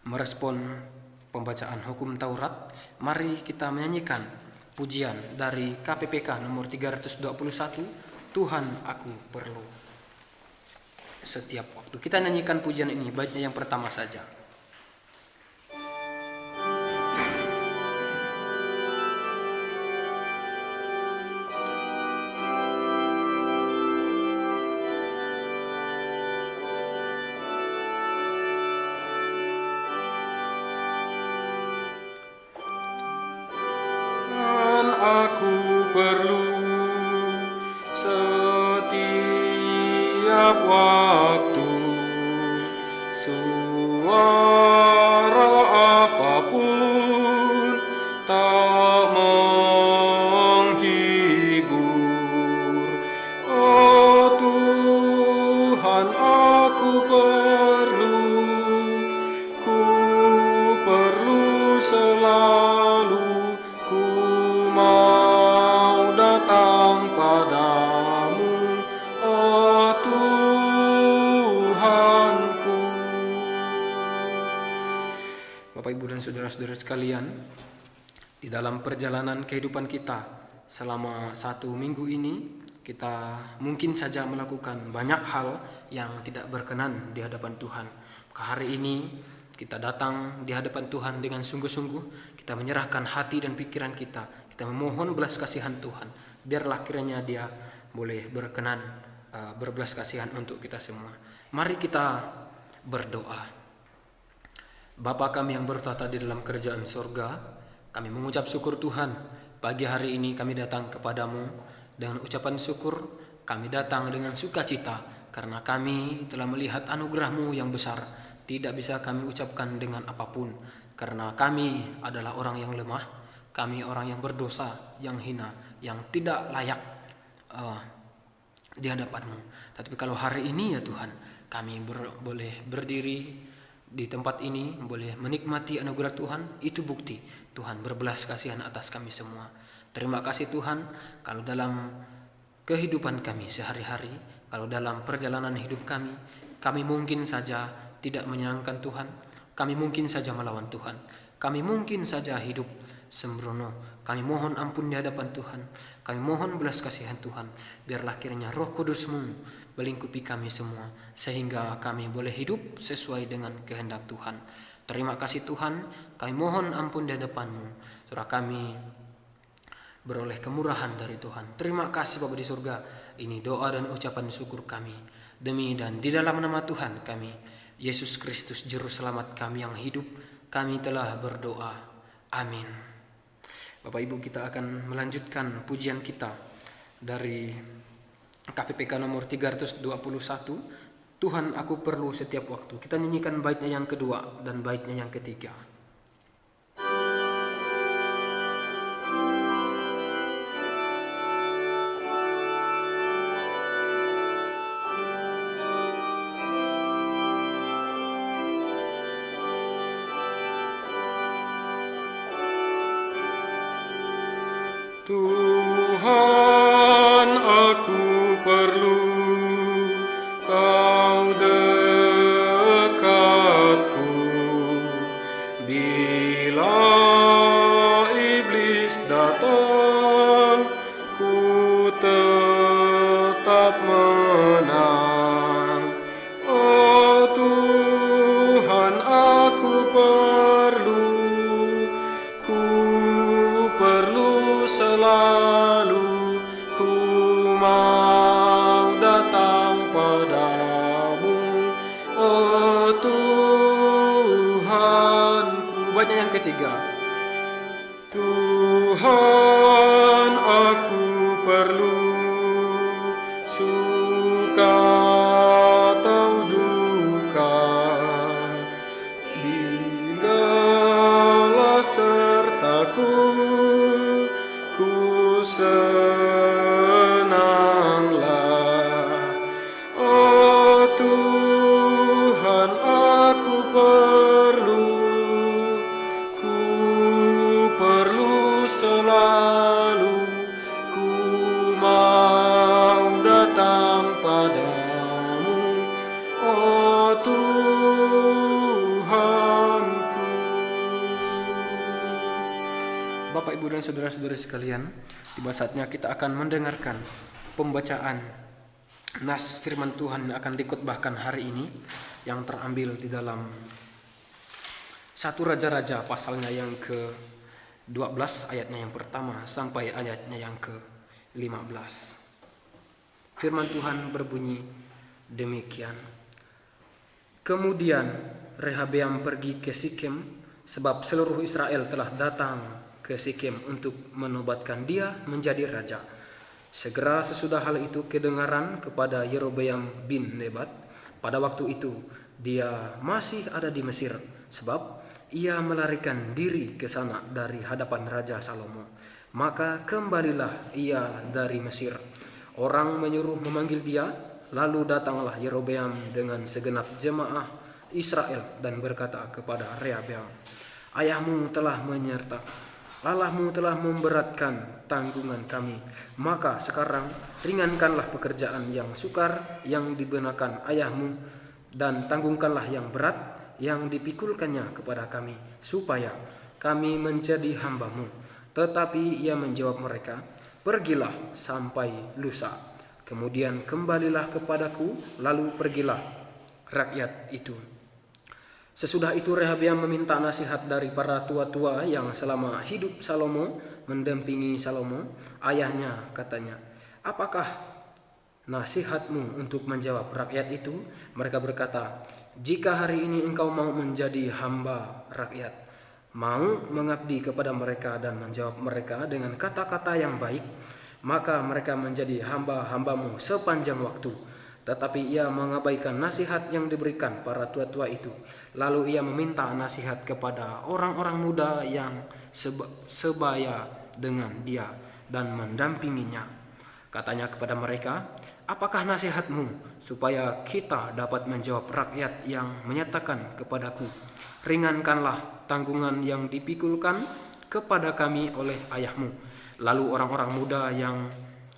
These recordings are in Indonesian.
Merespon pembacaan hukum Taurat, mari kita menyanyikan pujian dari KPPK nomor 321, Tuhan aku perlu setiap waktu. Kita nyanyikan pujian ini, baitnya yang pertama saja. Aku perlu setiap waktu, suara apapun tak menghibur. Oh Tuhan, aku perlu selalu. Ku mau datang padamu, oh Tuhanku. Bapak, Ibu, dan saudara-saudara sekalian, di dalam perjalanan kehidupan kita selama 1 minggu ini, kita mungkin saja melakukan banyak hal yang tidak berkenan di hadapan Tuhan. Maka hari ini kita datang di hadapan Tuhan dengan sungguh-sungguh, kita menyerahkan hati dan pikiran kita memohon belas kasihan Tuhan. Biarlah kiranya Dia boleh berkenan berbelas kasihan untuk kita semua. Mari kita berdoa. Bapa kami yang bertata di dalam kerajaan sorga, kami mengucap syukur Tuhan. Pagi hari ini kami datang kepadamu dengan ucapan syukur. Kami datang dengan sukacita karena kami telah melihat anugerah-Mu yang besar. Tidak bisa kami ucapkan dengan apapun, karena kami adalah orang yang lemah, kami orang yang berdosa, yang hina, yang tidak layak di hadapan-Mu. Tetapi kalau hari ini ya Tuhan, kami boleh berdiri di tempat ini, boleh menikmati anugerah Tuhan, itu bukti Tuhan berbelas kasihan atas kami semua. Terima kasih Tuhan, kalau dalam kehidupan kami sehari-hari, kalau dalam perjalanan hidup kami mungkin saja tidak menyenangkan Tuhan, kami mungkin saja melawan Tuhan, kami mungkin saja hidup sembrono. Kami mohon ampun di hadapan Tuhan, kami mohon belas kasihan Tuhan. Biarlah kiranya Roh Kudus-Mu melingkupi kami semua, sehingga kami boleh hidup sesuai dengan kehendak Tuhan. Terima kasih Tuhan, kami mohon ampun di hadapan-Mu, supaya kami beroleh kemurahan dari Tuhan. Terima kasih Bapa di surga. Ini doa dan ucapan syukur kami, demi dan di dalam nama Tuhan kami, Yesus Kristus Juru Selamat kami yang hidup, kami telah berdoa. Amin. Bapak Ibu, kita akan melanjutkan pujian kita dari KPPK nomor 321, Tuhan aku perlu setiap waktu. Kita nyanyikan baitnya yang kedua dan baitnya yang ketiga. Tuhan, aku perlu Kau dekatku. Bila iblis datang, ku tetap menang. Oh Tuhan, aku perlu selalu. Ku mau datang padamu, oh Tuhanku. Baitnya yang ketiga. Tuhan, aku perlu suka atau duka, tinggallah sertaku, ku senanglah. Oh Tuhan, aku perlu selalu. Ku mau datang padamu, oh Tuhan. Bapak, Ibu, dan saudara-saudari sekalian, tiba saatnya kita akan mendengarkan pembacaan nas firman Tuhan yang akan dikhotbahkan hari ini, yang terambil di dalam 1 Raja-Raja pasalnya yang ke-12 ayatnya yang pertama sampai ayatnya yang ke-15. Firman Tuhan berbunyi demikian. Kemudian Rehabeam pergi ke Sikem, sebab seluruh Israel telah datang ke Sikem untuk menobatkan dia menjadi raja. Segera sesudah hal itu kedengaran kepada Yerobeam bin Nebat. Pada waktu itu dia masih ada di Mesir, sebab ia melarikan diri ke sana dari hadapan Raja Salomo. Maka kembalilah ia dari Mesir. Orang menyuruh memanggil dia, lalu datanglah Yerobeam dengan segenap jemaah Israel dan berkata kepada Rehabeam, Allahmu telah memberatkan tanggungan kami, maka sekarang ringankanlah pekerjaan yang sukar yang dibenakan ayahmu, dan tanggungkanlah yang berat yang dipikulkannya kepada kami, supaya kami menjadi hambamu. Tetapi ia menjawab mereka, pergilah sampai lusa, kemudian kembalilah kepadaku, lalu pergilah rakyat itu. Sesudah itu Rehabeam meminta nasihat dari para tua-tua yang selama hidup Salomo mendampingi Salomo ayahnya. Katanya, apakah nasihatmu untuk menjawab rakyat itu? Mereka berkata, jika hari ini engkau mau menjadi hamba rakyat, mau mengabdi kepada mereka dan menjawab mereka dengan kata-kata yang baik, maka mereka menjadi hamba-hambamu sepanjang waktu. Tetapi ia mengabaikan nasihat yang diberikan para tua-tua itu. Lalu ia meminta nasihat kepada orang-orang muda yang sebaya dengan dia dan mendampinginya. Katanya kepada mereka, apakah nasihatmu supaya kita dapat menjawab rakyat yang menyatakan kepadaku, ringankanlah tanggungan yang dipikulkan kepada kami oleh ayahmu. Lalu orang-orang muda yang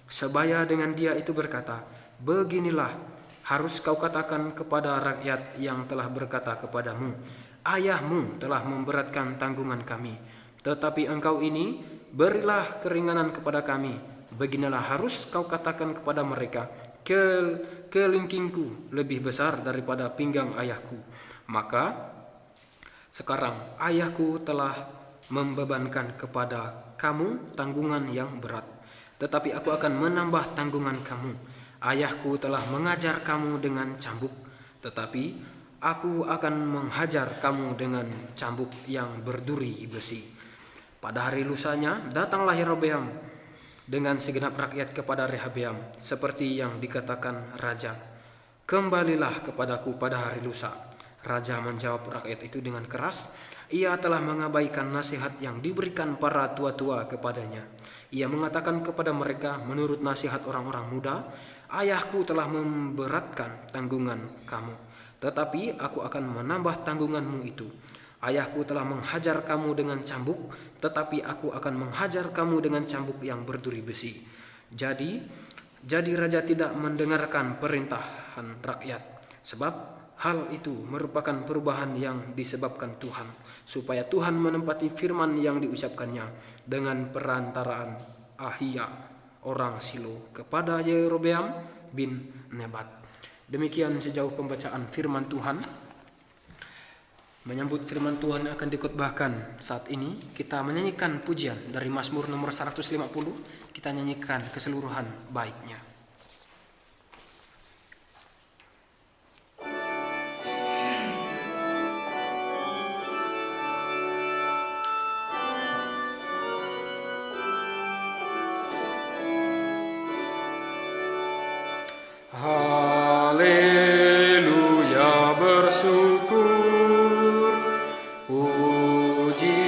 sebaya dengan dia itu berkata, beginilah harus kau katakan kepada rakyat yang telah berkata kepadamu, ayahmu telah memberatkan tanggungan kami, tetapi engkau ini berilah keringanan kepada kami. Beginilah harus kau katakan kepada mereka, kelingkingku lebih besar daripada pinggang ayahku. Maka sekarang ayahku telah membebankan kepada kamu tanggungan yang berat, tetapi aku akan menambah tanggungan kamu. Ayahku telah mengajar kamu dengan cambuk, tetapi aku akan menghajar kamu dengan cambuk yang berduri besi. Pada hari lusanya datanglah Yerobeam dengan segenap rakyat kepada Rehabeam, seperti yang dikatakan raja. Kembalilah kepadaku pada hari lusa. Raja menjawab rakyat itu dengan keras. Ia telah mengabaikan nasihat yang diberikan para tua-tua kepadanya. Ia mengatakan kepada mereka menurut nasihat orang-orang muda, ayahku telah memberatkan tanggungan kamu, tetapi aku akan menambah tanggunganmu itu. Ayahku telah menghajar kamu dengan cambuk, tetapi aku akan menghajar kamu dengan cambuk yang berduri besi. Jadi raja tidak mendengarkan perintahan rakyat, sebab hal itu merupakan perubahan yang disebabkan Tuhan, supaya Tuhan menempati firman yang diucapkannya dengan perantaraan Ahia orang Silo kepada Yerobeam bin Nebat. Demikian sejauh pembacaan firman Tuhan. Menyambut firman Tuhan yang akan dikhotbahkan saat ini, kita menyanyikan pujian dari Mazmur nomor 150. Kita nyanyikan keseluruhan baiknya. Haleluya, bersyukur, puji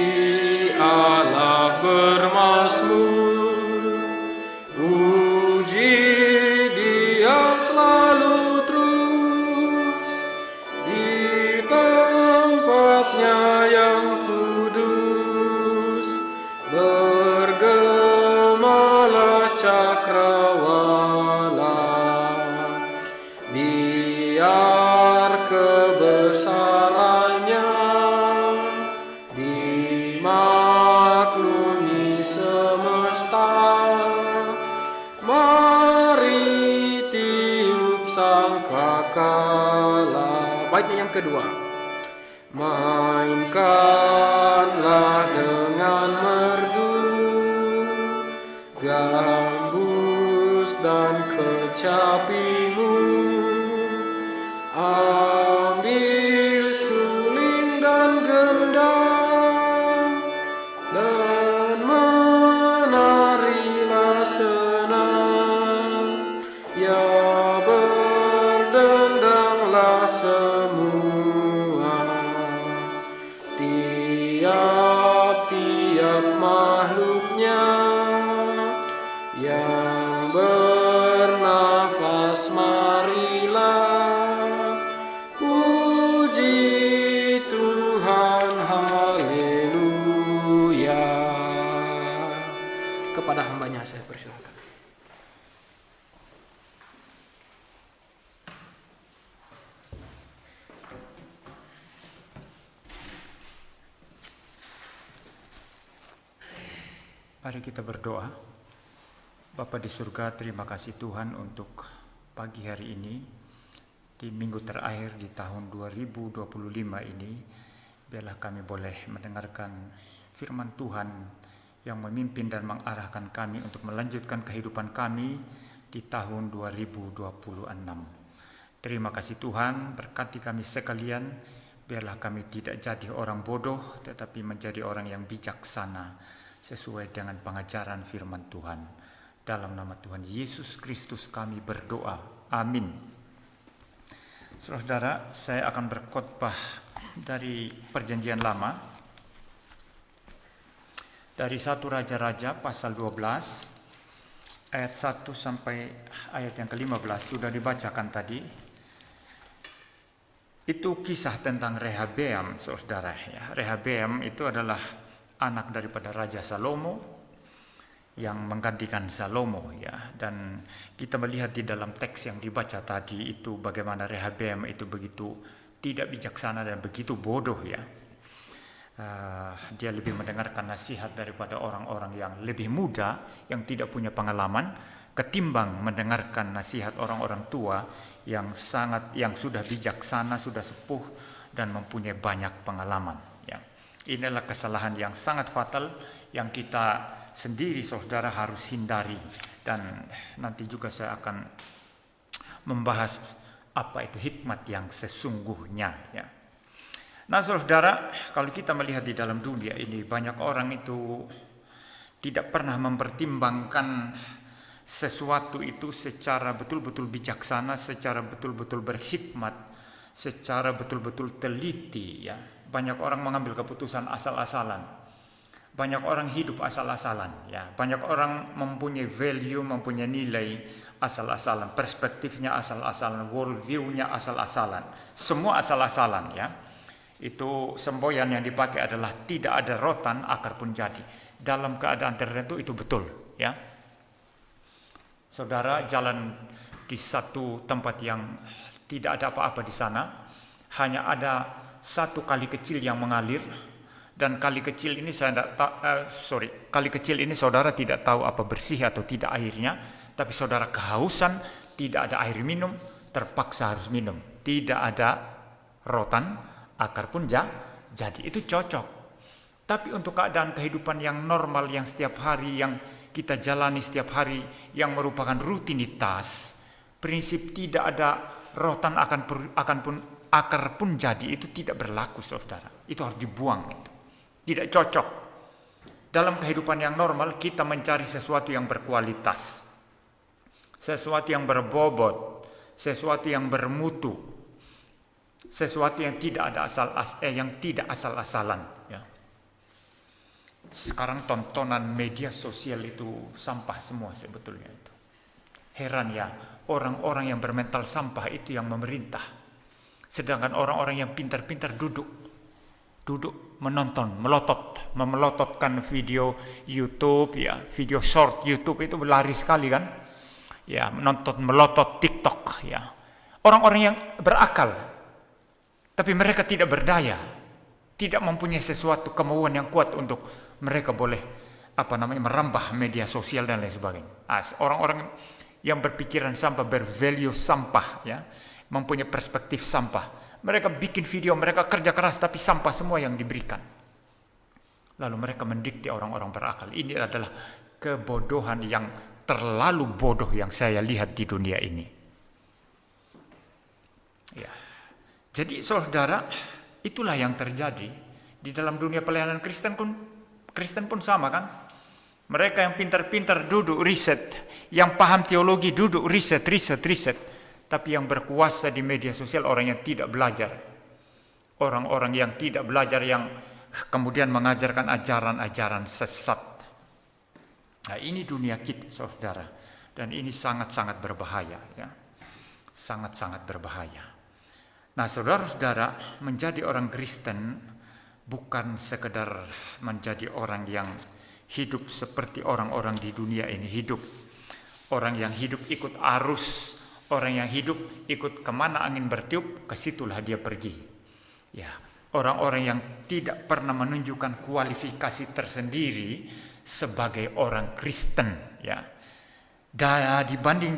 Allah bermazmur, puji kedua. Mainkanlah dengan merdu gambus dan kecapimu, ambil suling dan gendang, dan menarilah senang, ya berdendanglah semua. Tiap-tiap makhluknya yang bernafas, marilah puji Tuhan, haleluya. Kepada hambanya saya persilakan. Mari kita berdoa. Bapa di surga, terima kasih Tuhan untuk pagi hari ini, di minggu terakhir di tahun 2025 ini. Biarlah kami boleh mendengarkan firman Tuhan yang memimpin dan mengarahkan kami untuk melanjutkan kehidupan kami di tahun 2026. Terima kasih Tuhan, berkati kami sekalian. Biarlah kami tidak jadi orang bodoh, tetapi menjadi orang yang bijaksana sesuai dengan pengajaran firman Tuhan. Dalam nama Tuhan Yesus Kristus kami berdoa. Amin. Saudara, saya akan berkhotbah dari Perjanjian Lama, dari 1 Raja-Raja pasal 12 ayat 1 sampai ayat yang ke-15 sudah dibacakan tadi. Itu kisah tentang Rehabeam, saudara. Ya, Rehabeam itu adalah anak daripada Raja Salomo yang menggantikan Salomo, ya. Dan kita melihat di dalam teks yang dibaca tadi itu bagaimana Rehabeam itu begitu tidak bijaksana dan begitu bodoh, ya. Dia lebih mendengarkan nasihat daripada orang-orang yang lebih muda yang tidak punya pengalaman ketimbang mendengarkan nasihat orang-orang tua yang sudah bijaksana, sudah sepuh dan mempunyai banyak pengalaman, ya. Inilah kesalahan yang sangat fatal yang kita sendiri, saudara, harus hindari. Dan nanti juga saya akan membahas apa itu hikmat yang sesungguhnya, ya. Nah, saudara, kalau kita melihat di dalam dunia ini, banyak orang itu tidak pernah mempertimbangkan sesuatu itu secara betul-betul bijaksana, secara betul-betul berhikmat, secara betul-betul teliti, ya. Banyak orang mengambil keputusan asal-asalan. Banyak orang hidup asal-asalan, ya. Banyak orang mempunyai value, mempunyai nilai asal-asalan, perspektifnya asal-asalan, worldview-nya asal-asalan. Semua asal-asalan, ya. Itu semboyan yang dipakai adalah tidak ada rotan akar pun jadi. Dalam keadaan tertentu itu betul, ya. Saudara jalan di satu tempat yang tidak ada apa-apa di sana, hanya ada satu kali kecil yang mengalir, dan kali kecil ini kali kecil ini saudara tidak tahu apa bersih atau tidak airnya, tapi saudara kehausan, tidak ada air minum, terpaksa harus minum. Tidak ada rotan, akar pun jadi. Itu cocok. Tapi untuk keadaan kehidupan yang normal, yang setiap hari, yang kita jalani setiap hari, yang merupakan rutinitas, prinsip tidak ada rotan akar pun jadi, itu tidak berlaku, saudara. Itu harus dibuang, itu tidak cocok. Dalam kehidupan yang normal kita mencari sesuatu yang berkualitas, sesuatu yang berbobot, sesuatu yang bermutu, sesuatu yang tidak ada asal-asalan, ya. Sekarang tontonan media sosial itu sampah semua sebetulnya itu. Heran, ya, orang-orang yang bermental sampah itu yang memerintah. Sedangkan orang-orang yang pintar-pintar duduk menonton, memelototkan video YouTube, ya, video short YouTube itu berlari sekali kan, ya, melotot TikTok, ya. Orang-orang yang berakal, tapi mereka tidak berdaya, tidak mempunyai sesuatu kemauan yang kuat untuk mereka boleh merambah media sosial dan lain sebagainya. Orang-orang yang berpikiran sampah, bervalue sampah, ya, mempunyai perspektif sampah. Mereka bikin video, mereka kerja keras, tapi sampah semua yang diberikan. Lalu mereka mendikte orang-orang berakal. Ini adalah kebodohan yang terlalu bodoh yang saya lihat di dunia ini. Ya. Jadi saudara, itulah yang terjadi di dalam dunia pelayanan Kristen pun sama kan? Mereka yang pintar-pintar duduk riset, yang paham teologi duduk riset. Tapi yang berkuasa di media sosial orang yang tidak belajar. Orang-orang yang tidak belajar yang kemudian mengajarkan ajaran-ajaran sesat. Nah, ini dunia kita, saudara. Dan ini sangat-sangat berbahaya, ya. Sangat-sangat berbahaya. Nah, saudara-saudara, menjadi orang Kristen bukan sekedar menjadi orang yang hidup seperti orang-orang di dunia ini hidup. Orang yang hidup ikut arus, orang yang hidup ikut kemana angin bertiup, ke situlah dia pergi. Ya, orang-orang yang tidak pernah menunjukkan kualifikasi tersendiri sebagai orang Kristen, ya. Dibanding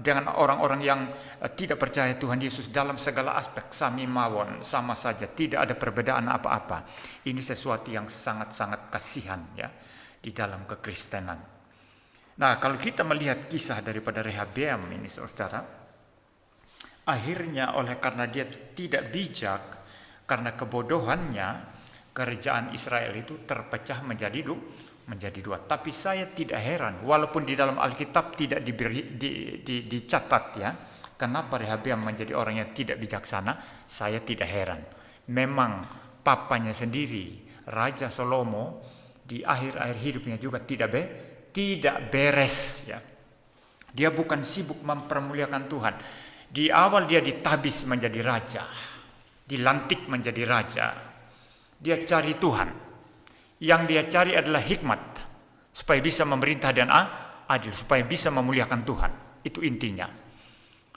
dengan orang-orang yang tidak percaya Tuhan Yesus dalam segala aspek sami mawon, sama saja, tidak ada perbedaan apa-apa. Ini sesuatu yang sangat-sangat kasihan, ya, di dalam kekristenan. Nah, kalau kita melihat kisah daripada Rehabeam ini, saudara, akhirnya oleh karena dia tidak bijak, karena kebodohannya, kerajaan Israel itu terpecah menjadi dua. Tapi saya tidak heran, walaupun di dalam Alkitab tidak dicatat, ya, kenapa Rehabeam menjadi orang yang tidak bijaksana. Saya tidak heran. Memang papanya sendiri, Raja Salomo, di akhir-akhir hidupnya juga tidak beres, ya. Dia bukan sibuk mempermuliakan Tuhan. Di awal dia ditabis menjadi raja, dilantik menjadi raja. Dia cari Tuhan. Yang dia cari adalah hikmat, supaya bisa memerintah dan adil, supaya bisa memuliakan Tuhan. Itu intinya.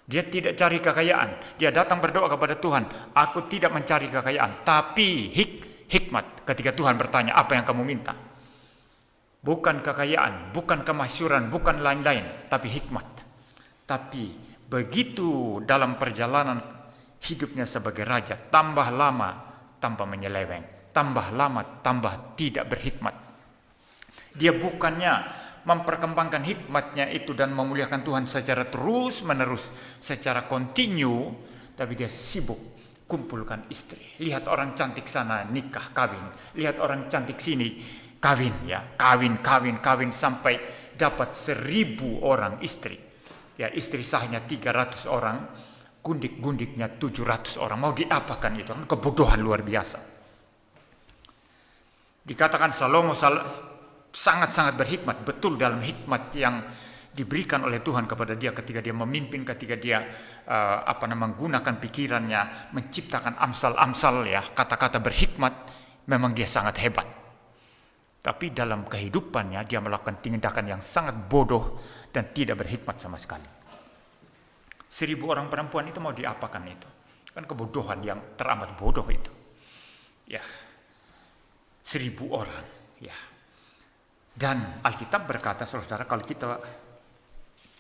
Dia tidak cari kekayaan. Dia datang berdoa kepada Tuhan, aku tidak mencari kekayaan, tapi hikmat. Ketika Tuhan bertanya, apa yang kamu minta? Bukan kekayaan, bukan kemasyhuran, bukan lain-lain, tapi hikmat. Tapi begitu dalam perjalanan hidupnya sebagai raja, tambah lama tambah menyeleweng. Tambah lama, tambah tidak berhikmat. Dia bukannya memperkembangkan hikmatnya itu dan memuliakan Tuhan secara terus-menerus, secara kontinu, tapi dia sibuk kumpulkan istri. Lihat orang cantik sana, nikah, kawin. Lihat orang cantik sini, kawin, ya. Kawin, sampai dapat 1000 orang istri. Ya, istri sahnya 300 orang, gundik-gundiknya 700 orang. Mau diapakan itu? Kebodohan luar biasa. Dikatakan Salomo sangat-sangat berhikmat, betul dalam hikmat yang diberikan oleh Tuhan kepada dia ketika dia memimpin, ketika dia menggunakan pikirannya, menciptakan amsal-amsal, ya, kata-kata berhikmat, memang dia sangat hebat. Tapi dalam kehidupannya dia melakukan tindakan yang sangat bodoh dan tidak berhikmat sama sekali. 1000 orang perempuan itu mau diapakan itu? Kan kebodohan yang teramat bodoh itu. Ya. 1000 orang, ya. Dan Alkitab berkata, saudara, kalau kita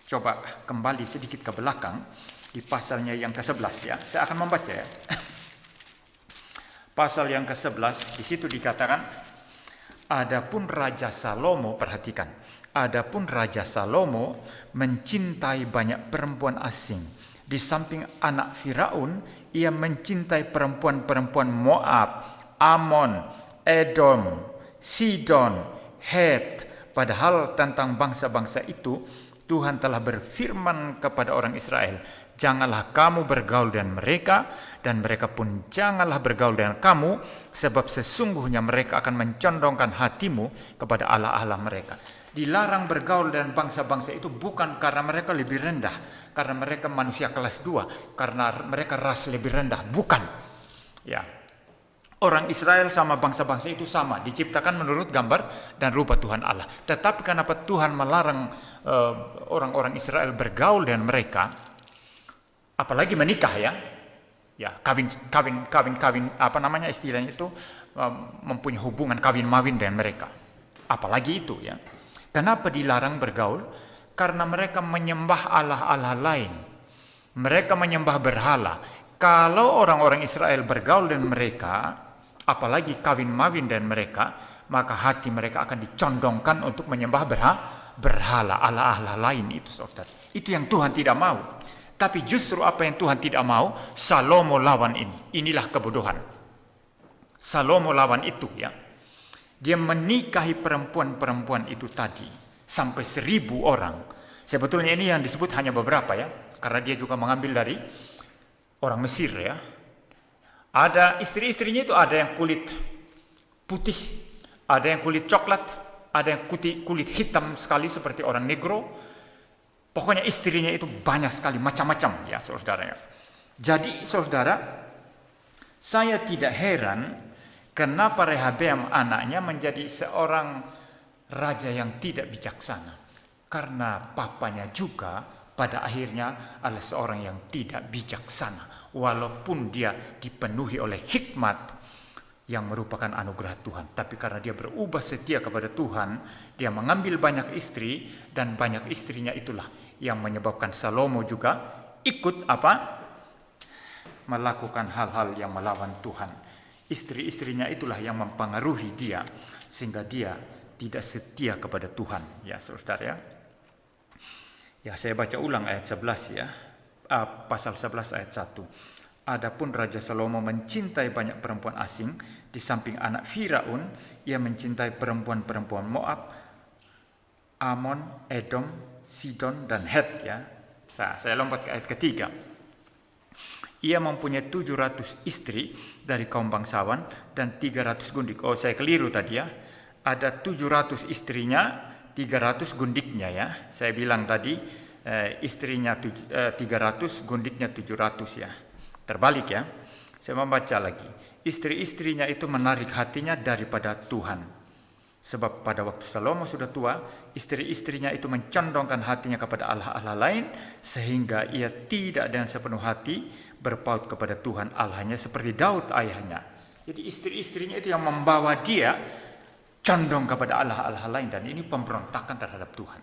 coba kembali sedikit ke belakang di pasalnya yang ke-11, ya. Saya akan membaca, ya. Pasal yang ke-11, di situ dikatakan, adapun Raja Salomo, perhatikan, adapun Raja Salomo mencintai banyak perempuan asing. Di samping anak Firaun, ia mencintai perempuan-perempuan Moab, Amon, Edom, Sidon, Het. Padahal tentang bangsa-bangsa itu Tuhan telah berfirman kepada orang Israel, janganlah kamu bergaul dengan mereka, dan mereka pun janganlah bergaul dengan kamu, sebab sesungguhnya mereka akan mencondongkan hatimu kepada allah-allah mereka. Dilarang bergaul dengan bangsa-bangsa itu bukan karena mereka lebih rendah, karena mereka manusia kelas 2, karena mereka ras lebih rendah, bukan. Ya. Orang Israel sama bangsa-bangsa itu sama, diciptakan menurut gambar dan rupa Tuhan Allah. Tetapi kenapa Tuhan melarang orang-orang Israel bergaul dengan mereka, apalagi menikah, ya? Ya, kawin, istilahnya itu, mempunyai hubungan kawin-mawin dengan mereka. Apalagi itu, ya. Kenapa dilarang bergaul? Karena mereka menyembah allah-allah lain. Mereka menyembah berhala. Kalau orang-orang Israel bergaul dengan mereka, apalagi kawin-mawin dengan mereka, maka hati mereka akan dicondongkan untuk menyembah berhala, Allah-Allah lain itu, saudara. Itu yang Tuhan tidak mau. Tapi justru apa yang Tuhan tidak mau, Salomo lawan ini. Inilah kebodohan. Salomo lawan itu, ya. Dia menikahi perempuan-perempuan itu tadi sampai 1.000 orang. Sebetulnya ini yang disebut hanya beberapa, ya, karena dia juga mengambil dari orang Mesir, ya. Ada istri-istrinya itu, ada yang kulit putih, ada yang kulit coklat, ada yang kulit hitam sekali seperti orang negro. Pokoknya istrinya itu banyak sekali, macam-macam, ya, saudara. Jadi, saudara, saya tidak heran kenapa Rehabeam anaknya menjadi seorang raja yang tidak bijaksana. Karena papanya juga pada akhirnya adalah seorang yang tidak bijaksana. Walaupun dia dipenuhi oleh hikmat yang merupakan anugerah Tuhan. Tapi karena dia berubah setia kepada Tuhan, dia mengambil banyak istri, dan banyak istrinya itulah yang menyebabkan Salomo juga ikut melakukan hal-hal yang melawan Tuhan. Istri-istrinya itulah yang mempengaruhi dia sehingga dia tidak setia kepada Tuhan, ya, saudara. Ya, saya baca ulang ayat 11, ya. Pasal 11 ayat 1. Adapun Raja Salomo mencintai banyak perempuan asing, di samping anak Firaun, ia mencintai perempuan-perempuan Moab, Amon, Edom, Sidon, dan Het, ya. Saya lompat ke ayat ketiga. Ia mempunyai 700 istri dari kaum bangsawan dan 300 gundik. Oh, saya keliru tadi, ya. Ada 700 istrinya, 300 gundiknya, ya. Saya bilang tadi istrinya 300, gundiknya 700, ya. Terbalik, ya. Saya membaca lagi. Istri-istrinya itu menarik hatinya daripada Tuhan. Sebab pada waktu Salomo sudah tua, istri-istrinya itu mencondongkan hatinya kepada Allah-Allah lain, sehingga ia tidak dengan sepenuh hati berpaut kepada Tuhan Allahnya seperti Daud ayahnya. Jadi istri-istrinya itu yang membawa dia condong kepada Allah-Allah lain, dan ini pemberontakan terhadap Tuhan.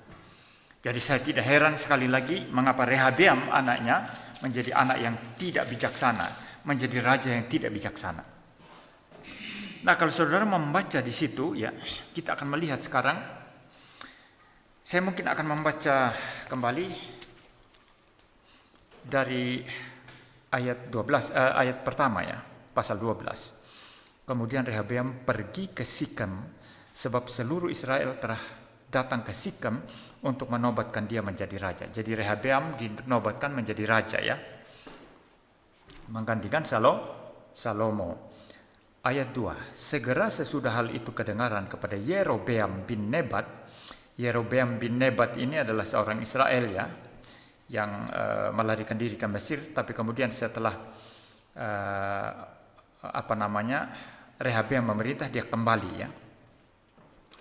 Jadi saya tidak heran sekali lagi mengapa Rehabeam anaknya menjadi anak yang tidak bijaksana, menjadi raja yang tidak bijaksana. Nah, kalau saudara membaca di situ, ya, kita akan melihat sekarang. Saya mungkin akan membaca kembali dari ayat 12, ayat pertama, ya, pasal 12. Kemudian Rehabeam pergi ke Sikem, sebab seluruh Israel telah datang ke Sikem untuk menobatkan dia menjadi raja. Jadi Rehabeam dinobatkan menjadi raja, ya, menggantikan Salomo. Ayat 2. Segera sesudah hal itu kedengaran kepada Yerobeam bin Nebat. Yerobeam bin Nebat ini adalah seorang Israel, ya, yang melarikan diri ke Mesir, tapi kemudian setelah Rehabeam memerintah, dia kembali, ya.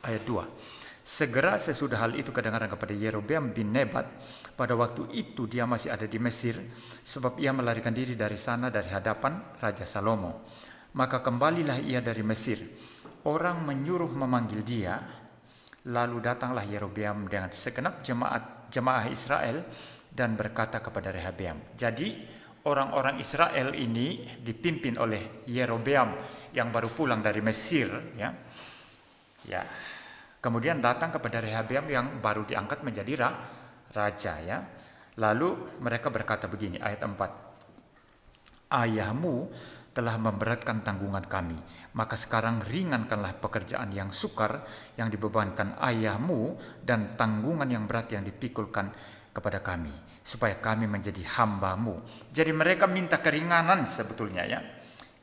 Ayat 2. Segera sesudah hal itu kedengaran kepada Yerobeam bin Nebat. Pada waktu itu dia masih ada di Mesir, sebab ia melarikan diri dari sana dari hadapan Raja Salomo. Maka kembalilah ia dari Mesir. Orang menyuruh memanggil dia. Lalu datanglah Yerobeam dengan segenap jemaah Israel dan berkata kepada Rehabeam. Jadi orang-orang Israel ini dipimpin oleh Yerobeam yang baru pulang dari Mesir, ya. Ya. Kemudian datang kepada Rehabeam yang baru diangkat menjadi raja, ya. Lalu mereka berkata begini, ayat 4. Ayahmu telah memberatkan tanggungan kami, maka sekarang ringankanlah pekerjaan yang sukar yang dibebankan ayahmu dan tanggungan yang berat yang dipikulkan kepada kami, supaya kami menjadi hambamu. Jadi mereka minta keringanan sebetulnya, ya.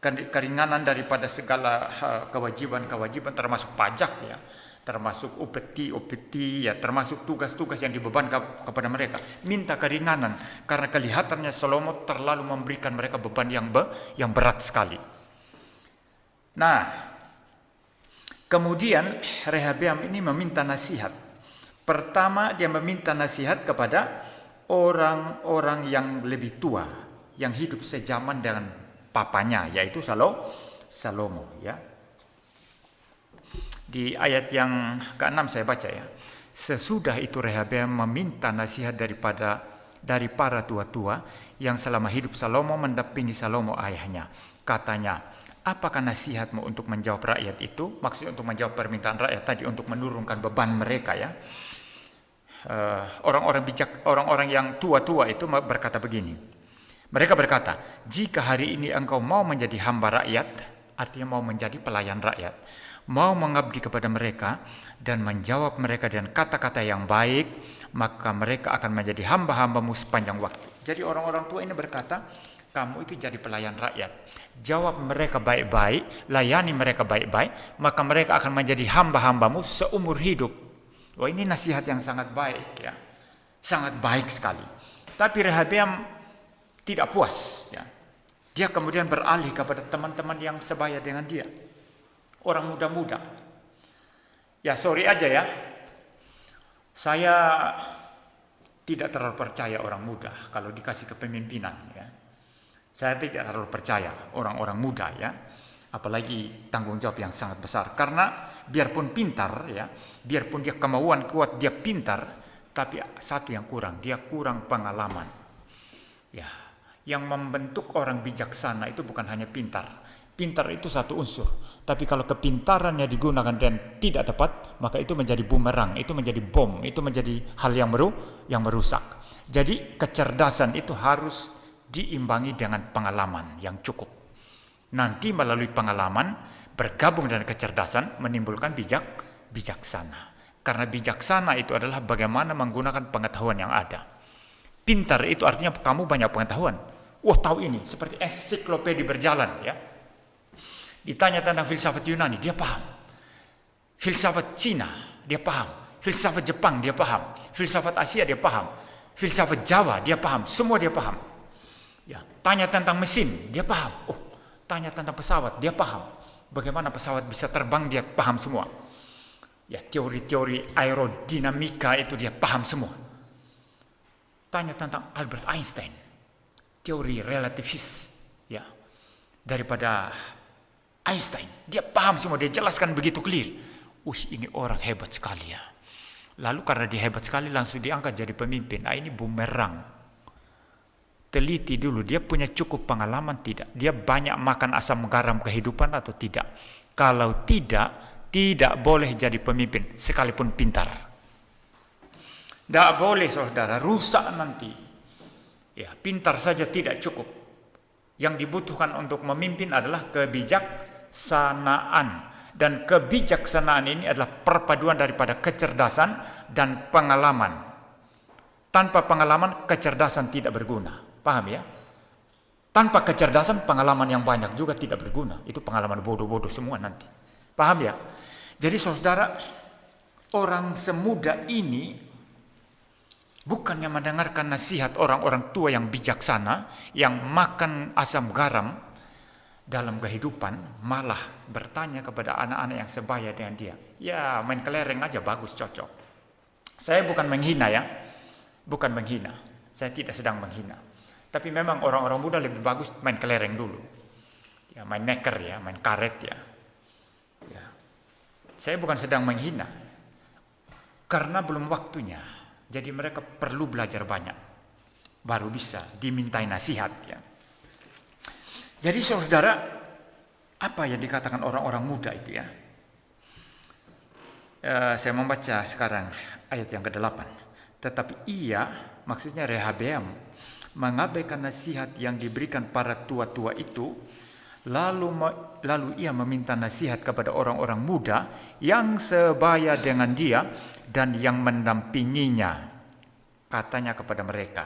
Keringanan daripada segala kewajiban-kewajiban, termasuk pajak, ya, termasuk upeti, ya, termasuk tugas-tugas yang dibebankan kepada mereka. Minta keringanan karena kelihatannya Salomo terlalu memberikan mereka beban yang berat sekali. Nah, kemudian Rehabeam ini meminta nasihat. Pertama, dia meminta nasihat kepada orang-orang yang lebih tua, yang hidup sejaman dengan papanya, yaitu Salomo, ya. Di ayat yang ke-6 saya baca, ya. Sesudah itu Rehabeam meminta nasihat daripada dari para tua-tua yang selama hidup Salomo mendampingi Salomo ayahnya. Katanya, apakah nasihatmu untuk menjawab rakyat itu? Maksudnya untuk menjawab permintaan rakyat tadi, untuk menurunkan beban mereka ya. Orang-orang yang tua-tua itu berkata begini. Mereka berkata, jika hari ini engkau mau menjadi hamba rakyat, artinya mau menjadi pelayan rakyat, mau mengabdi kepada mereka dan menjawab mereka dengan kata-kata yang baik, maka mereka akan menjadi hamba-hambamu sepanjang waktu. Jadi orang-orang tua ini berkata, kamu itu jadi pelayan rakyat, jawab mereka baik-baik, layani mereka baik-baik, maka mereka akan menjadi hamba-hambamu seumur hidup. Wah, ini nasihat yang sangat baik ya, sangat baik sekali. Tapi Rehabeam tidak puas ya. Dia kemudian beralih kepada teman-teman yang sebaya dengan dia, orang muda-muda. Ya sorry aja ya, saya tidak terlalu percaya orang muda kalau dikasih kepemimpinan ya. Saya tidak terlalu percaya orang-orang muda ya, apalagi tanggung jawab yang sangat besar. Karena biarpun pintar ya, biarpun dia kemauan kuat, dia pintar, tapi satu yang kurang, dia kurang pengalaman. Ya, yang membentuk orang bijaksana itu bukan hanya pintar. Pintar itu satu unsur, tapi kalau kepintarannya digunakan dan tidak tepat, maka itu menjadi bumerang, itu menjadi bom, itu menjadi hal yang merusak. Jadi kecerdasan itu harus diimbangi dengan pengalaman yang cukup. Nanti melalui pengalaman bergabung dengan kecerdasan menimbulkan bijaksana. Karena bijaksana itu adalah bagaimana menggunakan pengetahuan yang ada. Pintar itu artinya kamu banyak pengetahuan. Wah, tahu ini, seperti ensiklopedi berjalan ya. Ditanya tentang filsafat Yunani, dia paham. Filsafat Cina, dia paham. Filsafat Jepang, dia paham. Filsafat Asia, dia paham. Filsafat Jawa, dia paham. Semua dia paham. Ya, tanya tentang mesin, dia paham. Oh, tanya tentang pesawat, dia paham. Bagaimana pesawat bisa terbang, dia paham semua. Ya, teori-teori aerodinamika itu dia paham semua. Tanya tentang Albert Einstein, teori relativis, ya, daripada Einstein, dia paham semua, dia jelaskan begitu clear. Ini orang hebat sekali ya. Lalu karena dia hebat sekali langsung diangkat jadi pemimpin. Ini bumerang. Teliti dulu, dia punya cukup pengalaman tidak? Dia banyak makan asam garam kehidupan atau tidak? Kalau tidak boleh jadi pemimpin sekalipun pintar. Tidak boleh saudara, rusak nanti. Ya, pintar saja tidak cukup. Yang dibutuhkan untuk memimpin adalah kebijaksanaan. Dan kebijaksanaan ini adalah perpaduan daripada kecerdasan dan pengalaman. Tanpa pengalaman, kecerdasan tidak berguna. Paham ya? Tanpa kecerdasan, pengalaman yang banyak juga tidak berguna. Itu pengalaman bodoh-bodoh semua nanti. Paham ya? Jadi saudara, orang semuda ini bukannya mendengarkan nasihat orang-orang tua yang bijaksana, yang makan asam garam dalam kehidupan, malah bertanya kepada anak-anak yang sebaya dengan dia. Ya, main kelereng aja bagus, cocok. Saya bukan menghina ya. Bukan menghina. Saya tidak sedang menghina. Tapi memang orang-orang muda lebih bagus main kelereng dulu. Ya, main neker ya, main karet ya. Ya. Saya bukan sedang menghina. Karena belum waktunya. Jadi mereka perlu belajar banyak. Baru bisa dimintai nasihat ya. Jadi saudara, apa yang dikatakan orang-orang muda itu ya? Saya membaca sekarang ayat yang ke-8. Tetapi ia, maksudnya Rehabeam, mengabaikan nasihat yang diberikan para tua-tua itu, lalu ia meminta nasihat kepada orang-orang muda yang sebaya dengan dia dan yang mendampinginya. Katanya kepada mereka,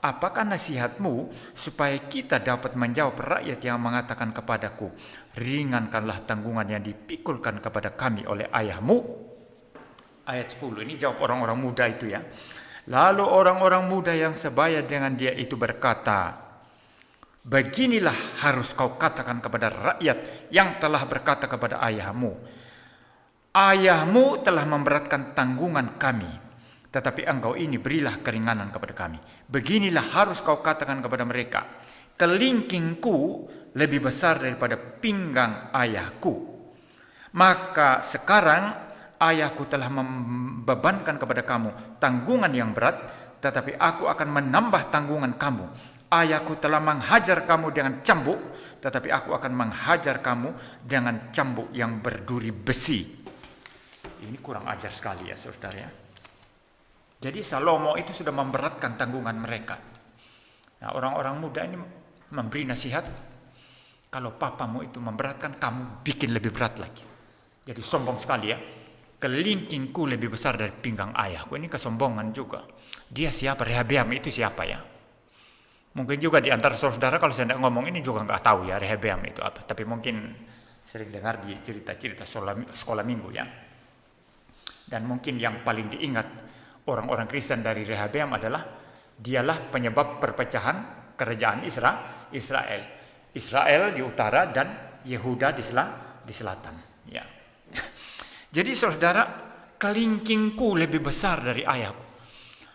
apakah nasihatmu supaya kita dapat menjawab rakyat yang mengatakan kepadaku, ringankanlah tanggungan yang dipikulkan kepada kami oleh ayahmu? Ayat 10, ini jawab orang-orang muda itu ya. Lalu orang-orang muda yang sebaya dengan dia itu berkata, beginilah harus kau katakan kepada rakyat yang telah berkata kepada ayahmu, ayahmu telah memberatkan tanggungan kami, tetapi engkau ini berilah keringanan kepada kami. Beginilah harus kau katakan kepada mereka, kelingkingku lebih besar daripada pinggang ayahku. Maka sekarang ayahku telah membebankan kepada kamu tanggungan yang berat, tetapi aku akan menambah tanggungan kamu. Ayahku telah menghajar kamu dengan cambuk, tetapi aku akan menghajar kamu dengan cambuk yang berduri besi. Ini kurang ajar sekali ya saudara ya. Jadi Salomo itu sudah memberatkan tanggungan mereka. Nah, orang-orang muda ini memberi nasihat, kalau papamu itu memberatkan, kamu bikin lebih berat lagi. Jadi sombong sekali ya. Kelingkingku lebih besar dari pinggang ayahku. Ini kesombongan juga. Dia siapa? Rehabeam itu siapa ya? Mungkin juga di antara saudara kalau saya tidak ngomong ini juga nggak tahu ya Rehabeam itu apa. Tapi mungkin sering dengar di cerita-cerita sekolah minggu ya. Dan mungkin yang paling diingat orang-orang Kristen dari Rehabeam adalah dialah penyebab perpecahan kerajaan Israel. Israel di utara dan Yehuda di selatan. Ya. Jadi saudara, kelingkingku lebih besar dari ayahku.